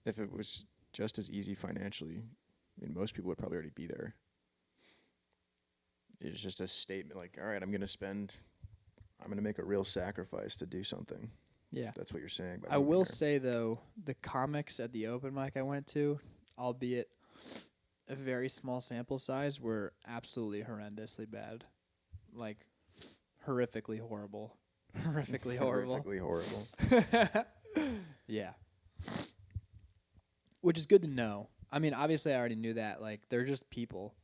if it was just as easy financially, I mean, most people would probably already be there. It's just a statement like, all right, I'm going to make a real sacrifice to do something. Yeah. That's what you're saying. by I moving will here. say though, the comics at the open mic I went to, albeit a very small sample size, were absolutely horrendously bad, like horrifically horrible, horrifically horrible. Horrifically horrible. Yeah. Which is good to know. I mean, obviously, I already knew that. Like, they're just people,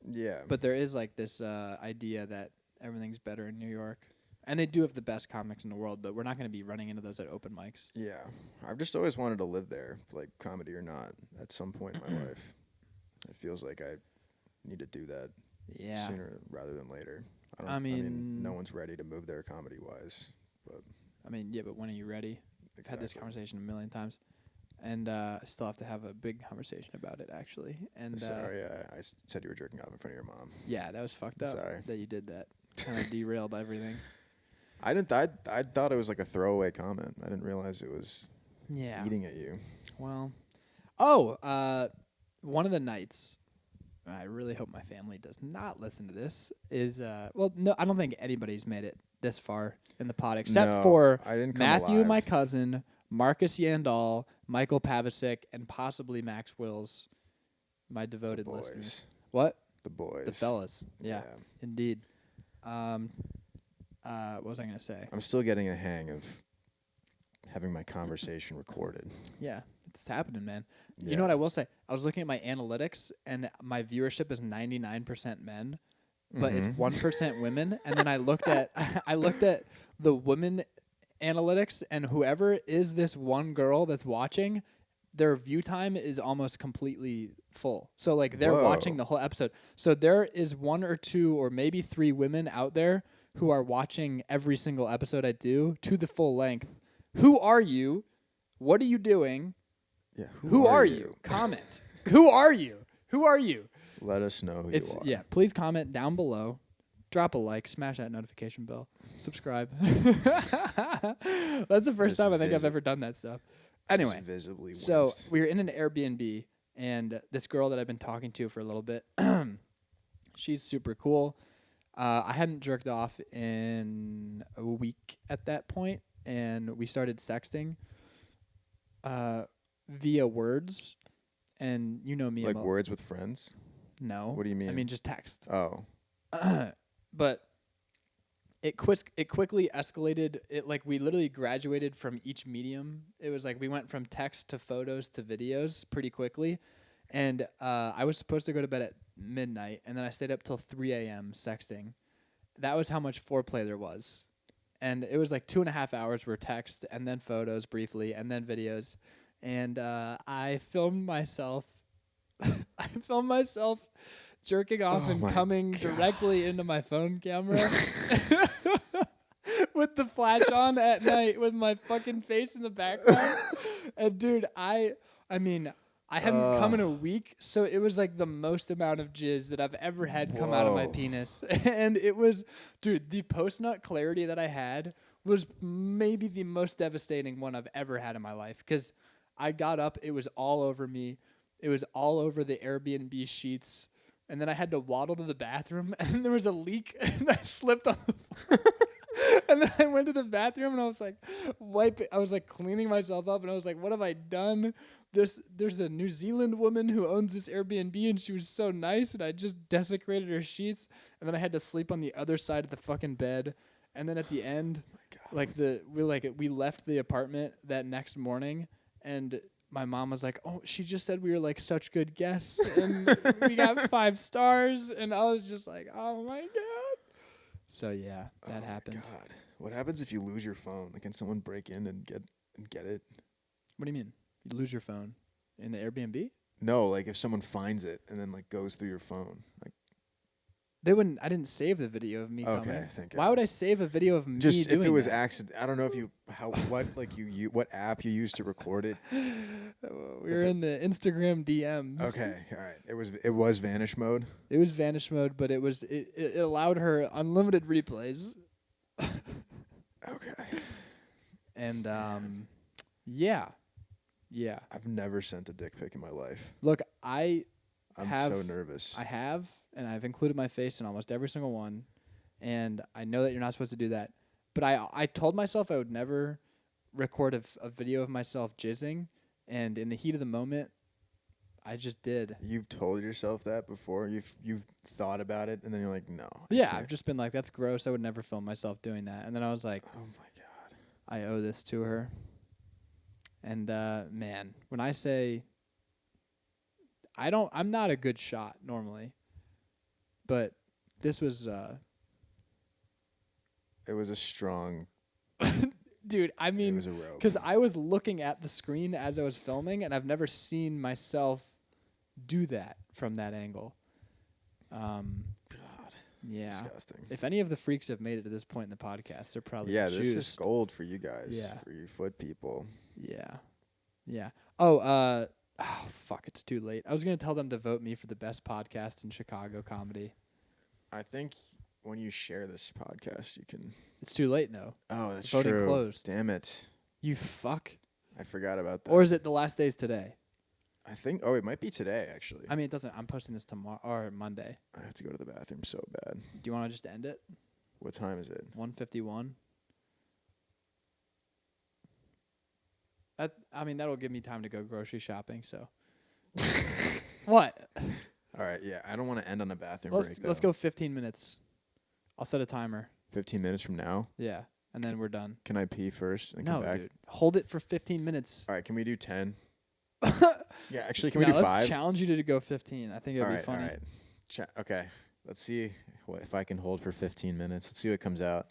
Yeah. but there is like this idea that everything's better in New York, and they do have the best comics in the world. But we're not going to be running into those at open mics. Yeah. I've just always wanted to live there, like comedy or not, at some point in my life. It feels like I need to do that Yeah. sooner rather than later. I mean- no one's ready to move there comedy wise, but I mean, yeah, but when are you ready? I've had this exactly. conversation a million times, and I still have to have a big conversation about it, actually. And Sorry, I said you were jerking off in front of your mom. yeah, that was fucked up Sorry. that you did that. Kind of derailed everything. I didn't. I thought it was like a throwaway comment. I didn't realize it was Yeah. eating at you. Well, one of the nights, I really hope my family does not listen to this, is, no, I don't think anybody's made it this far in the pod except No, for I didn't come Matthew, alive. my cousin, Marcus Yandall, Michael Pavicic, and possibly Max Wills, my devoted boys. listeners. What? The boys. The fellas. Yeah, indeed. What was I going to say? I'm still getting a hang of having my conversation recorded. Yeah, it's happening, man. Yeah. You know what I will say? I was looking at my analytics, and my viewership is 99% men, but it's 1% women. And then I looked at the women analytics, and whoever is this one girl that's watching, their view time is almost completely full. So like they're Whoa. watching the whole episode. So there is 1 or 2 or maybe 3 women out there who are watching every single episode I do to the full length. Who are you? What are you doing? Yeah. Who are you? Comment. Who are you? Who are you? Let us know who It's you are. yeah. Please comment down below. Drop a like. Smash that notification bell. Subscribe. That's the first Just time I think I've visit- ever done that stuff. Just Anyway, visibly so winced. we were in an Airbnb, and this girl that I've been talking to for a little bit, she's super cool. I hadn't jerked off in a week at that point, and we started sexting via words. And you know me, Like I'm a- words with friends. no. What do you mean? I mean just text. Oh. But it quickly escalated. It like we literally graduated from each medium. It was like we went from text to photos to videos pretty quickly. And I was supposed to go to bed at midnight, and then I stayed up till 3 a.m. sexting. That was how much foreplay there was. And it was like 2.5 hours were text, and then photos briefly, and then videos. And I filmed myself. I filmed myself jerking off Oh and my coming God. directly into my phone camera with the flash on at night with my fucking face in the background. And dude, I mean, I hadn't come in a week, so it was like the most amount of jizz that I've ever had come out of my Whoa. penis. And it was, dude, the post-nut clarity that I had was maybe the most devastating one I've ever had in my life. Because I got up, it was all over me. It was all over the Airbnb sheets. And then I had to waddle to the bathroom, and there was a leak, and I slipped on the floor. And then I went to the bathroom, and I was like, I was like cleaning myself up, and I was like, what have I done? There's a New Zealand woman who owns this Airbnb, and she was so nice, and I just desecrated her sheets, and then I had to sleep on the other side of the fucking bed. And then at the end, we left the apartment that next morning, and my mom was like, "Oh, she just said we were like such good guests, and we got 5 stars." And I was just like, "Oh my god!" So yeah, that happened. God. What happens if you lose your phone? Like, can someone break in and get it? What do you mean? You lose your phone in the Airbnb? No, like if someone finds it and then like goes through your phone. Like, They wouldn't. I didn't save the video of me okay, coming. thank Why God. would I save a video of me Just doing if it was that? accident, I don't know if you what app you used to record it. We were in the Instagram DMs. Okay, all right. It was vanish mode. It was vanish mode, but it allowed her unlimited replays. Okay. And yeah. I've never sent a dick pic in my life. Look, I'm Have- so nervous. I have, and I've included my face in almost every single one. And I know that you're not supposed to do that, but I told myself I would never record a video of myself jizzing, and in the heat of the moment, I just did. You've told yourself that before. You've thought about it, and then you're like, no. I Yeah, can't. I've just been like, that's gross. I would never film myself doing that. And then I was like, Oh my God. I owe this to her. And man, when I say I'm not a good shot normally, but this was It was a strong. dude, I It mean, was a rope. because I was looking at the screen as I was filming, and I've never seen myself do that from that angle. God. Yeah. Disgusting. If any of the freaks have made it to this point in the podcast, they're probably Yeah, this is juiced. gold for you guys. Yeah. For you foot people. Yeah. Oh, fuck, it's too late. I was gonna tell them to vote me for the best podcast in Chicago comedy. I think when you share this podcast, you can. It's too late though. Oh, that's Voting true. closed. Damn it! You fuck. I forgot about that. Or is it the last day's today? I think. Oh, it might be today actually. I mean, it doesn't. I'm posting this tomorrow or Monday. I have to go to the bathroom so bad. Do you want to just end it? What time is it? 1:51. I mean, that'll give me time to go grocery shopping. So. What? All right. Yeah, I don't want to end on a bathroom Let's break. let's though. go 15 minutes. I'll set a timer. 15 minutes from now. Yeah, and then we're done. Can I pee first and No, come back? dude. Hold it for 15 minutes. All right. Can we do 10? Yeah, Yeah. Actually, can we do let's 5? challenge you to go 15. I think it'd All be right. funny. All right. Okay. Let's see if I can hold for 15 minutes. Let's see what comes out.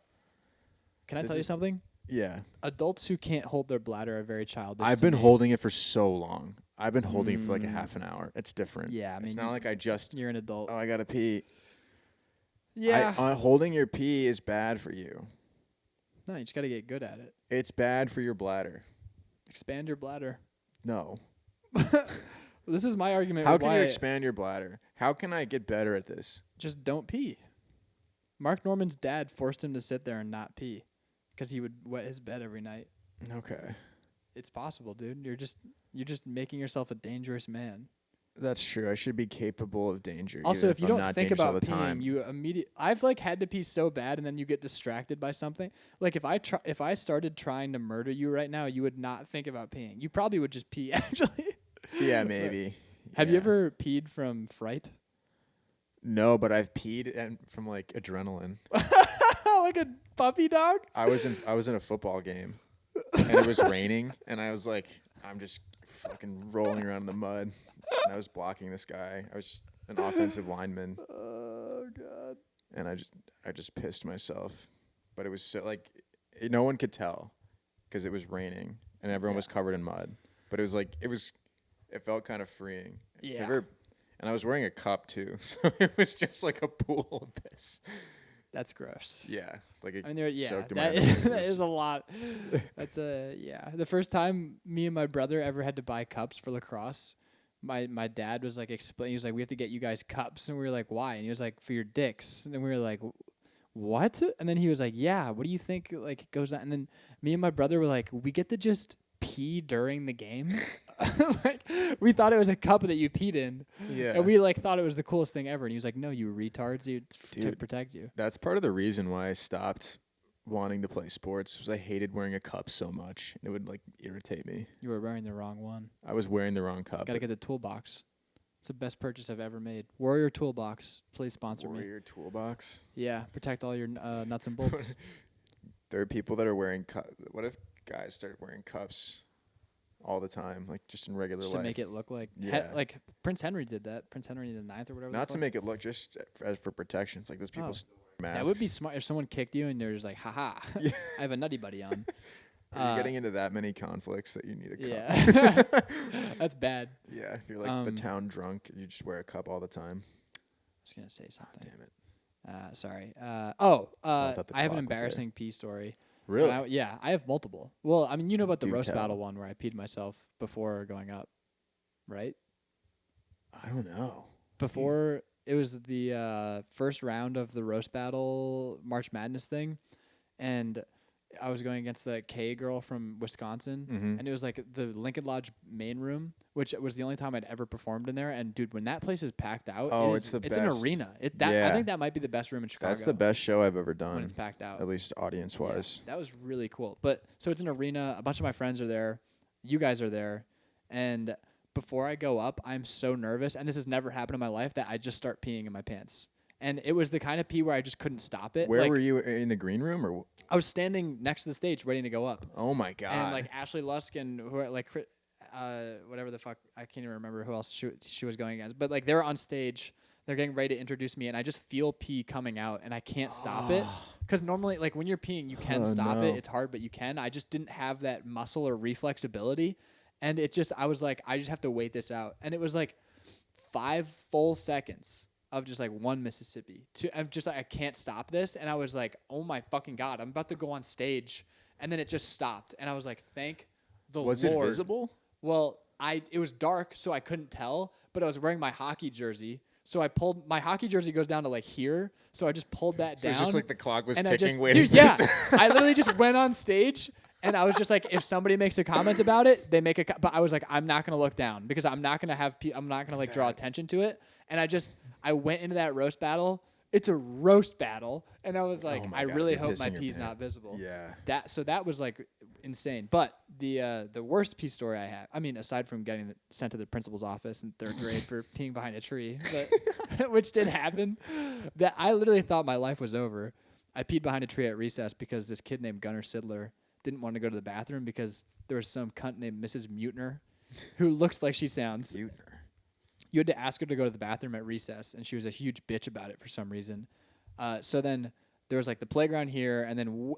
Can I This tell you is- something? Yeah. Adults who can't hold their bladder are very childish. I've to been me. holding it for so long. I've been holding it for like a Mm. half an hour. It's different. Yeah, I it's mean, not like I just. You're an adult. Oh, I gotta pee. Yeah. Holding your pee is bad for you. No, you just got to get good at it. It's bad for your bladder. Expand your bladder. No. This is my argument. How with can why you expand your bladder? How can I get better at this? just don't pee. Mark Norman's dad forced him to sit there and not pee because he would wet his bed every night. Okay. It's possible, dude. You're just making yourself a dangerous man. That's true. I should be capable of danger. Also, even if you I'm don't not think dangerous all about the time. peeing, you immediately. I've like had to pee so bad, and then you get distracted by something. Like if I started trying to murder you right now, you would not think about peeing. You probably would just pee. Actually. Yeah, maybe. Have you Yeah. ever peed from fright? No, but I've peed and from like adrenaline. Like a puppy dog? I was in a football game and it was raining and I was like, I'm just fucking rolling around in the mud and I was blocking this guy. I was an offensive lineman Oh god. and I just pissed myself. But it was so like no one could tell because it was raining and everyone was covered in mud. But it was like it felt kind of freeing. Yeah. And I was wearing a cup too, so it was just like a pool of piss. That's gross. Yeah, like it I mean, soaked in my that underwear. is a lot. That's the first time me and my brother ever had to buy cups for lacrosse. My dad was like explaining. He was like, "We have to get you guys cups," and we were like, "Why?" And he was like, "For your dicks." And then we were like, "What?" And then he was like, "Yeah. What do you think like goes on?" And then me and my brother were like, "We get to just pee during the game." Like we thought it was a cup that you peed in. Yeah. And we like thought it was the coolest thing ever. And he was like, "No, you retards, it's to Dude. protect you." That's part of the reason why I stopped wanting to play sports was I hated wearing a cup so much. It would like irritate me. You were wearing the wrong one. I was wearing the wrong cup. Gotta get the toolbox. It's the best purchase I've ever made. Warrior Toolbox, please sponsor me. Warrior toolbox. Yeah, protect all your nuts and bolts. There are people that are wearing what if guys started wearing cups all the time, like just in regular Just life? to make it look like, Yeah. like Prince Henry did that. Prince Henry the Ninth or whatever. Not the to fuck. make it look just as for protection. It's like those people Oh. still wear masks. That would be smart if someone kicked you and they're just like, haha, Yeah. I have a nutty buddy on. Are you getting into that many conflicts that you need a cup? Yeah. That's bad. Yeah, if you're like the Um, town drunk, you just wear a cup all the time. I was going to say something. Damn it. Sorry. I thought the I have an clock was there. embarrassing pee story. Really? Yeah, I have multiple. Well, I mean, you know about the Do roast tell. battle one where I peed myself before going up, right? I don't know. Before it was the first round of the roast battle March Madness thing, and I was going against the K girl from Wisconsin, Mhm. and it was like the Lincoln Lodge main room, which was the only time I'd ever performed in there. And dude, when that place is packed out, Oh, it's it's the an best. arena. I Yeah. think that might be the best room in Chicago. That's the best show I've ever when done, it's packed out. at least audience Yeah, wise. that was really cool. But so it's an arena. A bunch of my friends are there. You guys are there. And before I go up, I'm so nervous. And this has never happened in my life that I just start peeing in my pants. And it was the kind of pee where I just couldn't stop it. Where Like, were you, in the green room or? I was standing next to the stage waiting to go up. Oh my god! And like Ashley Lusk and who are like whatever the fuck, I can't even remember who else she was going against. But like they're on stage, they're getting ready to introduce me, and I just feel pee coming out, and I can't stop it. Because normally, like when you're peeing, you can Oh, stop no. it. It's hard, but you can. I just didn't have that muscle or reflex ability, and I was like, I just have to wait this out, and it was like 5 full seconds of just like one Mississippi. I'm just like, I can't stop this, and I was like, oh my fucking god, I'm about to go on stage, and then it just stopped, and I was like, thank the was Lord. it visible? Well, it was dark, so I couldn't tell, but I was wearing my hockey jersey. So I pulled my hockey jersey goes down to like here, so I just pulled that So down. it's just like the clock was and I ticking, just, waiting. dude, yeah, I literally just went on stage, and I was just like, if somebody makes a comment about it, they make a. But I was like, I'm not gonna look down because I'm not gonna I'm not gonna like draw attention to it. And I went into that roast battle. It's a roast battle, and I was like, Oh my I God, really you're hope my pissing your pee's pants. not visible. Yeah. That was like insane. But the worst pee story I have, I mean, aside from getting sent to the principal's office in 3rd grade for peeing behind a tree, but which did happen, that I literally thought my life was over. I peed behind a tree at recess because this kid named Gunnar Sidler didn't want to go to the bathroom because there was some cunt named Mrs. Mutner who looks like she sounds. Mutner. You had to ask her to go to the bathroom at recess, and she was a huge bitch about it for some reason. So then there was like the playground here, and then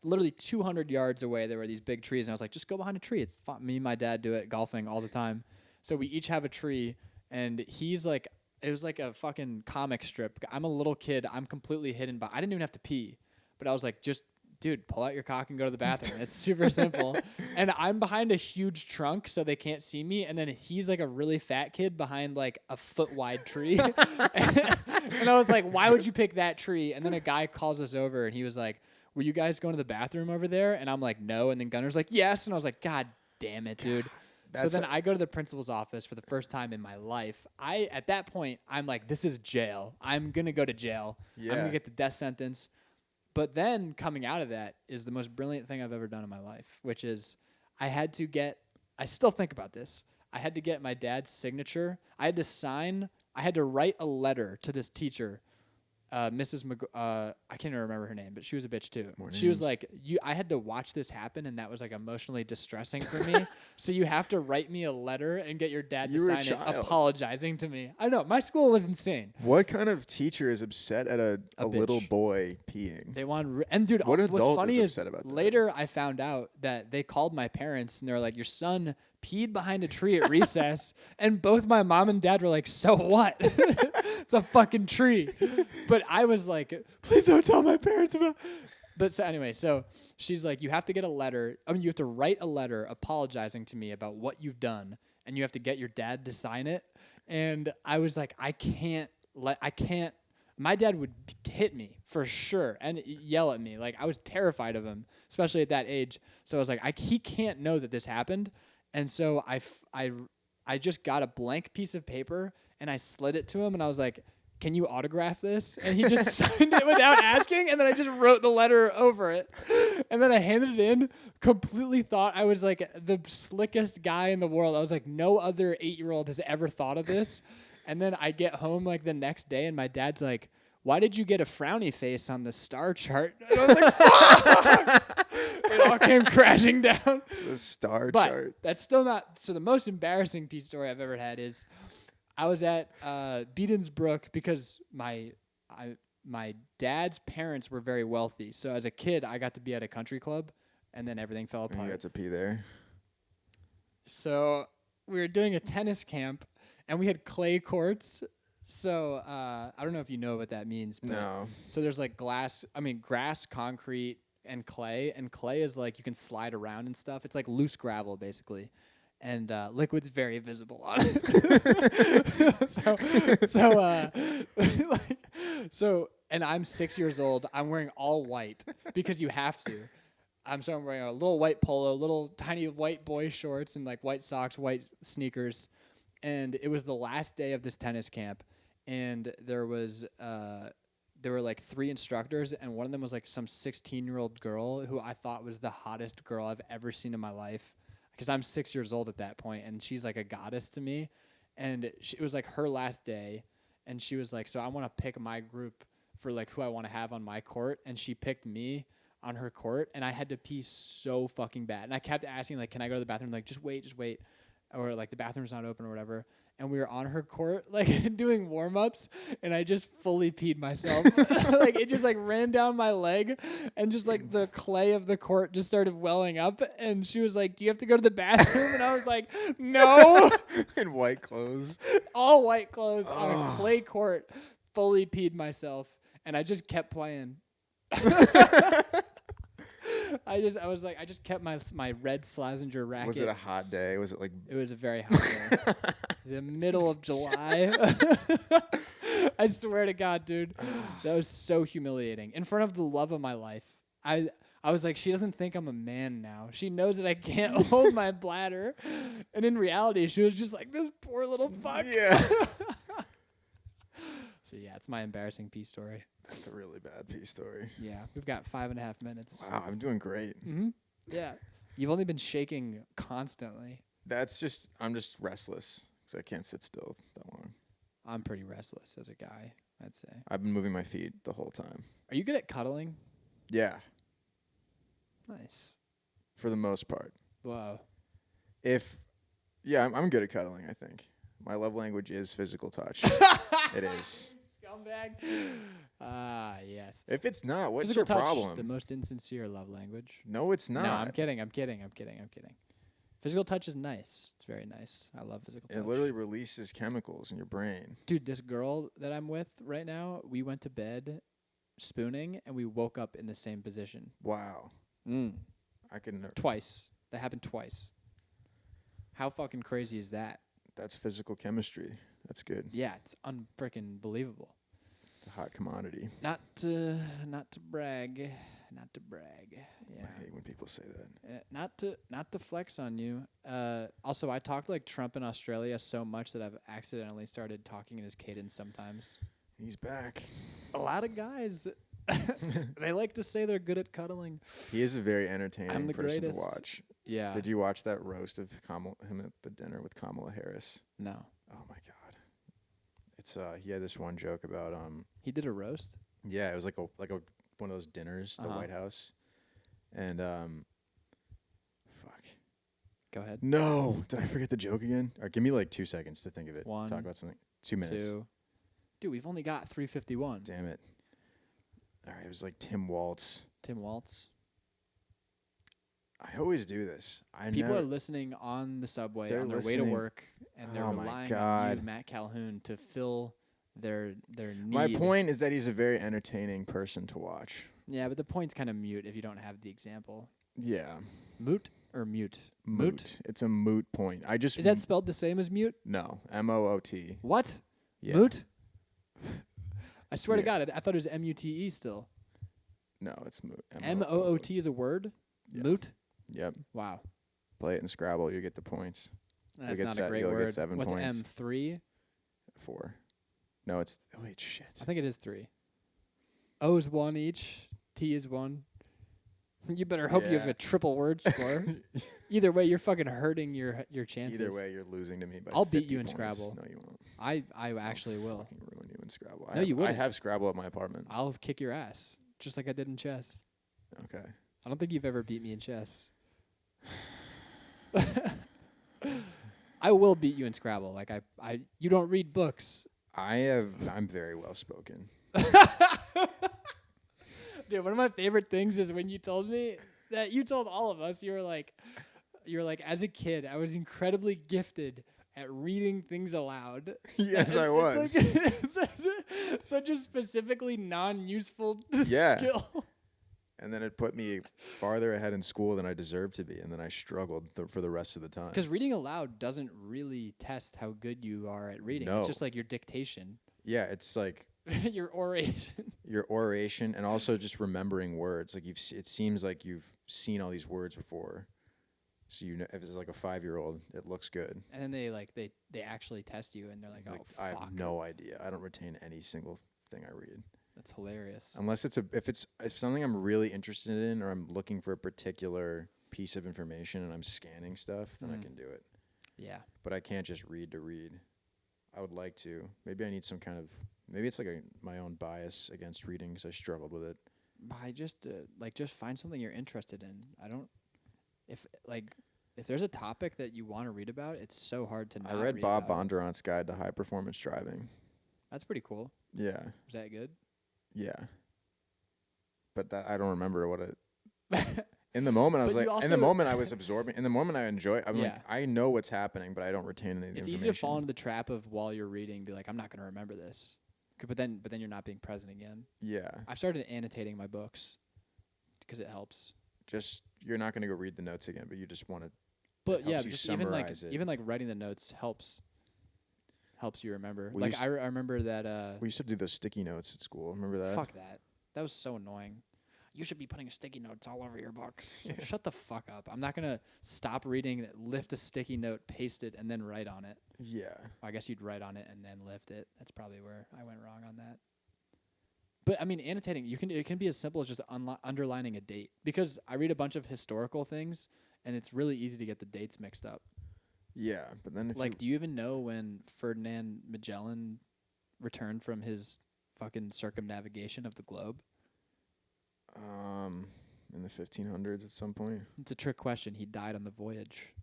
literally 200 yards away, there were these big trees, and I was like, just go behind a tree. It's fun. Me and my dad do it golfing all the time. So we each have a tree, and he's like, it was like a fucking comic strip. I'm a little kid. I'm completely hidden, but I didn't even have to pee. But I was like, just dude, pull out your cock and go to the bathroom. It's super simple. And I'm behind a huge trunk, so they can't see me. And then he's like a really fat kid behind like a foot wide tree. And I was like, why would you pick that tree? And then a guy calls us over and he was like, were you guys going to the bathroom over there? And I'm like, no. And then Gunner's like, yes. And I was like, God damn it, dude. So then I go to the principal's office for the first time in my life. At that point, I'm like, this is jail. I'm going to go to jail. Yeah. I'm going to get the death sentence. But then coming out of that is the most brilliant thing I've ever done in my life, which is I still think about this. I had to get my dad's signature. I had to write a letter to this teacher, Mrs. I can't even remember her name, but she was a bitch too. She was like, I had to watch this happen, and that was like emotionally distressing for me. So you have to write me a letter and get your dad to sign it apologizing to me. I know, my school was insane. What kind of teacher is upset at a little boy peeing? They want and dude, What what's adult funny is is upset about that? later I found out that they called my parents and they were like, your son peed behind a tree at recess, and both my mom and dad were like, so what? It's a fucking tree. But I was like, please don't tell my parents about. But so anyway, so she's like, you have to get a letter. You have to write a letter apologizing to me about what you've done, and you have to get your dad to sign it. And I was like, I can't. My dad would hit me for sure and yell at me. Like, I was terrified of him, especially at that age. So I was like, he can't know that this happened. And so I just got a blank piece of paper and I slid it to him and I was like, can you autograph this? And he just signed it without asking. And then I just wrote the letter over it. And then I handed it in, completely thought I was like the slickest guy in the world. I was like, no other 8-year-old has ever thought of this. And then I get home like the next day and my dad's like, why did you get a frowny face on the star chart? And I was like, fuck! It all came crashing down. The star But chart. that's still not. So the most embarrassing peace story I've ever had is I was at Beedensbrook because my dad's parents were very wealthy. So as a kid, I got to be at a country club, and then everything fell And apart. you got to pee there. So we were doing a tennis camp, and we had clay courts. So I don't know if you know what that means. But No. So there's like grass, concrete, and clay. And clay is like you can slide around and stuff. It's like loose gravel, basically. And liquid's very visible on it. And I'm 6 years old. I'm wearing all white because you have to. I'm wearing a little white polo, little tiny white boy shorts, and like white socks, white sneakers. And it was the last day of this tennis camp, and there were like 3 instructors, and one of them was like some 16-year-old girl who I thought was the hottest girl I've ever seen in my life. Because I'm 6 years old at that point, and she's like a goddess to me. And it was like her last day, and she was like, so I want to pick my group for like who I want to have on my court. And she picked me on her court, and I had to pee so fucking bad. And I kept asking, like, can I go to the bathroom? Like, just wait. Or like the bathroom's not open or whatever. And we were on her court, like doing warm-ups, and I just fully peed myself. Like it just like ran down my leg, and just like the clay of the court just started welling up. And she was like, do you have to go to the bathroom? And I was like, no. In white clothes. All white clothes on a clay court, fully peed myself. And I just kept playing. I just kept my red Slazenger racket. Was it a hot day? Was it like? It was a very hot day. The middle of July. I swear to God, dude. That was so humiliating. In front of the love of my life. I was like, she doesn't think I'm a man now. She knows that I can't hold my bladder. And in reality, she was just like, this poor little fuck. Yeah. So yeah, it's my embarrassing pee story. That's a really bad pee story. Yeah, we've got 5.5 minutes. Wow, I'm doing great. Mm-hmm. Yeah. You've only been shaking constantly. I'm just restless because I can't sit still that long. I'm pretty restless as a guy, I'd say. I've been moving my feet the whole time. Are you good at cuddling? Yeah, Nice. for the most part. Whoa. I'm good at cuddling, I think. My love language is physical touch. It is. Scumbag. Yes. If it's not, what's Physical your touch, problem? the most insincere love language. No, it's not. No, I'm kidding. Physical touch is nice. It's very nice. I love physical touch. It literally releases chemicals in your brain. Dude, this girl that I'm with right now, we went to bed. spooning, and we woke up in the same position. Wow. Mm. I can. Twice. That happened twice. How fucking crazy is that? That's physical chemistry. That's good. Yeah, it's unfreaking believable. It's a hot commodity. Not to brag. Yeah. I hate when people say that. Not to flex on you. Also, I talk like Trump in Australia so much that I've accidentally started talking in his cadence sometimes. He's back. A lot of guys, they like to say they're good at cuddling. He is a very entertaining I'm the person greatest. to watch. Yeah. Did you watch that roast of him at the dinner with Kamala Harris? No. Oh my god. It's he had this one joke about He did a roast? yeah, it was like a one of those dinners at the White House. And fuck. Go ahead. No, did I forget the joke again? Or give me like 2 seconds to think of it. 1, Talk about something. 2 minutes. 2. Dude, we've only got 3:51. Damn it. All right, it was like Tim Waltz. Tim Waltz. I always do this. People are listening on the subway They're on their way to listening. work, and they're Oh my relying on God. you, Matt Calhoun, to fill their need. My point is that he's a very entertaining person to watch. Yeah, but the point's kind of mute if you don't have the example. Yeah. Moot or mute? Moot. It's a moot point. I just Is that spelled the same as mute? no. MOOT. What? Yeah. Moot? I swear to Yeah. God, I thought it was MUTE still. No, it's moot. MOOT is a word? Yeah. Moot? Yep. Wow. Play it in Scrabble, you get the points. That's get not se- a great you'll get word. 7 What's points. M3? 4. No, it's wait, shit. I think it is 3. O is 1 each. T is 1. You better hope you have Yeah. a triple word score. Either way, you're fucking hurting your chances. Either way, you're losing to me by I'll beat 50 you in points. Scrabble. No, you won't. I actually will. Fucking ruin you in Scrabble. No, you I wouldn't. have Scrabble at my apartment. I'll kick your ass, just like I did in chess. Okay. I don't think you've ever beat me in chess. I will beat you in Scrabble. Like you don't read books. I'm very well spoken. Dude, one of my favorite things is when you told me that you told all of us, you were like, as a kid, I was incredibly gifted at reading things aloud. Yes, I was. It's such a specifically non-useful Yeah. skill. And then it put me farther ahead in school than I deserved to be, and then I struggled for the rest of the time. Because reading aloud doesn't really test how good you are at reading. No. It's just like your dictation, Yeah, it's like your oration. your oration and also just remembering words. Like it seems like you've seen all these words before. So you know, if it's like a 5-year-old, it looks good. And then they actually test you, and they're like, oh, I fuck. have no idea. I don't retain any single thing I read. That's hilarious. Unless if something I'm really interested in or I'm looking for a particular piece of information and I'm scanning stuff, then I can do it. Yeah. But I can't just read to read. I would like to. Maybe I need some kind of. Maybe it's like my own bias against reading because I struggled with it. By just find something you're interested in. If there's a topic that you want to read about, it's so hard to not I read read Bob about it. Bondurant's Guide to High Performance Driving. That's pretty cool. Yeah, Was that good? yeah. But that I don't remember what it. In the moment, I was But you like. In the also- moment, I was absorbing. In the moment, I enjoy. I'm Yeah. like, I know what's happening, but I don't retain any of the It's information. easy to fall into the trap of while you're reading, be like, I'm not going to remember this. But then you're not being present again. Yeah, I've started annotating my books because it helps. just you're not going to go read the notes again, but you just want to. But helps yeah, you just summarize it. even like writing the notes helps you remember. We Like used- I remember that. We used to do those sticky notes at school. Remember that? Fuck that. That was so annoying. You should be putting sticky notes all over your books. Shut the fuck up. I'm not gonna stop reading, lift a sticky note, paste it, and then write on it. Yeah. I guess you'd write on it and then lift it. That's probably where I went wrong on that. But I mean, annotating, it can be as simple as just underlining a date. Because I read a bunch of historical things, and it's really easy to get the dates mixed up. Yeah, but then if Like, do you even know when Ferdinand Magellan returned from his fucking circumnavigation of the globe? in the 1500s at some point. It's a trick question. He died on the voyage.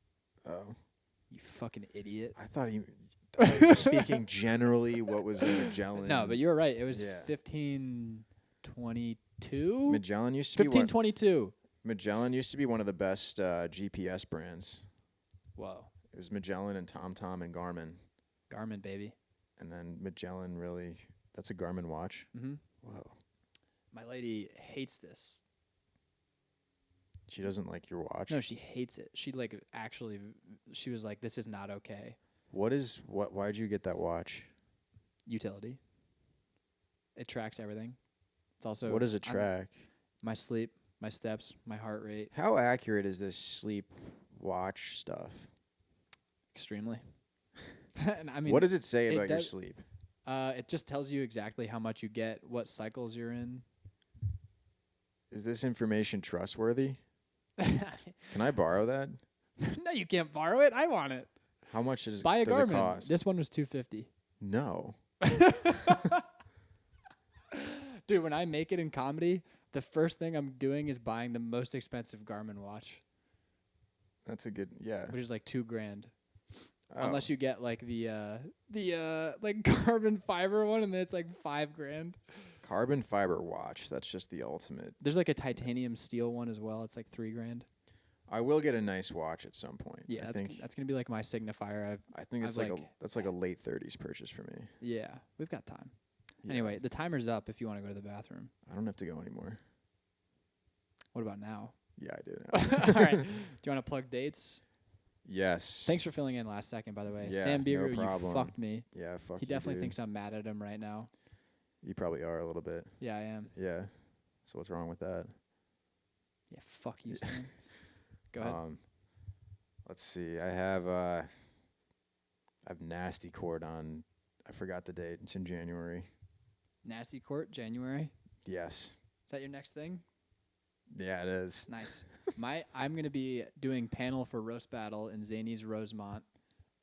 Oh, You fucking idiot. I thought he. was speaking generally, what was in Magellan? No, but you're right. It was Yeah. 1522? Magellan used to be 1522. Magellan used to be one of the best GPS brands. Whoa. It was Magellan and TomTom and Garmin, Garmin, baby. and then Magellan really. That's a Garmin watch. Mm-hmm. Whoa. My lady hates this. She doesn't like your watch. No, she hates it. She like actually. She was like, "This is not okay." Why'd you get that watch? Utility. It tracks everything. It's also What does it track? my sleep, my steps, my heart rate. How accurate is this sleep watch stuff? Extremely. And I mean, What does it say it about your does- sleep? It just tells you exactly how much you get, what cycles you're in. Is this information trustworthy? Can I borrow that? No, you can't borrow it. I want it. How much does Buy a does it Garmin. cost? This one was $250. No. Dude, when I make it in comedy, the first thing I'm doing is buying the most expensive Garmin watch, That's a good, yeah. which is like $2,000. Oh. Unless you get like the like carbon fiber one, and then it's like $5,000. Carbon fiber watch. That's just the ultimate. There's like a titanium steel one as well. It's like $3,000. I will get a nice watch at some point. Yeah, I think that's gonna be like my signifier. I think it's I've like that's like a late 30s purchase for me. Yeah, we've got time. Yeah. Anyway, the timer's up if you want to go to the bathroom. I don't have to go anymore. What about now? Yeah, I do. All right. Do you want to plug dates? Yes. Thanks for filling in last second, by the way. Yeah, Sam Bieber, no problem. you fucked me. Yeah, fuck He you, definitely dude. thinks I'm mad at him right now. You probably are a little bit. Yeah, I am. Yeah. So what's wrong with that? Yeah, fuck you, Sam. Go ahead. Let's see. I have Nasty Court on. I forgot the date. It's in January. Nasty Court, January. Yes. Is that your next thing? Yeah, it is. Nice. I'm gonna be doing panel for Roast Battle in Zany's Rosemont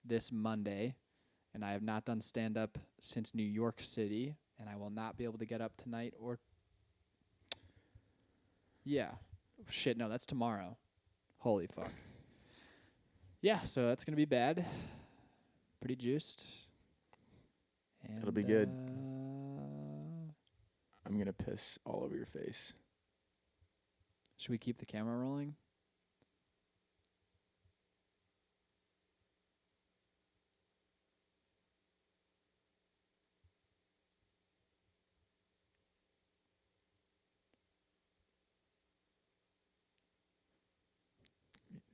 this Monday, and I have not done stand up since New York City, and I will not be able to get up tonight or. Yeah. Shit, no, that's tomorrow. Holy fuck. Yeah, so that's gonna be bad. Pretty juiced. And, It'll be good. I'm gonna piss all over your face. Should we keep the camera rolling?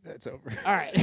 That's over. All right.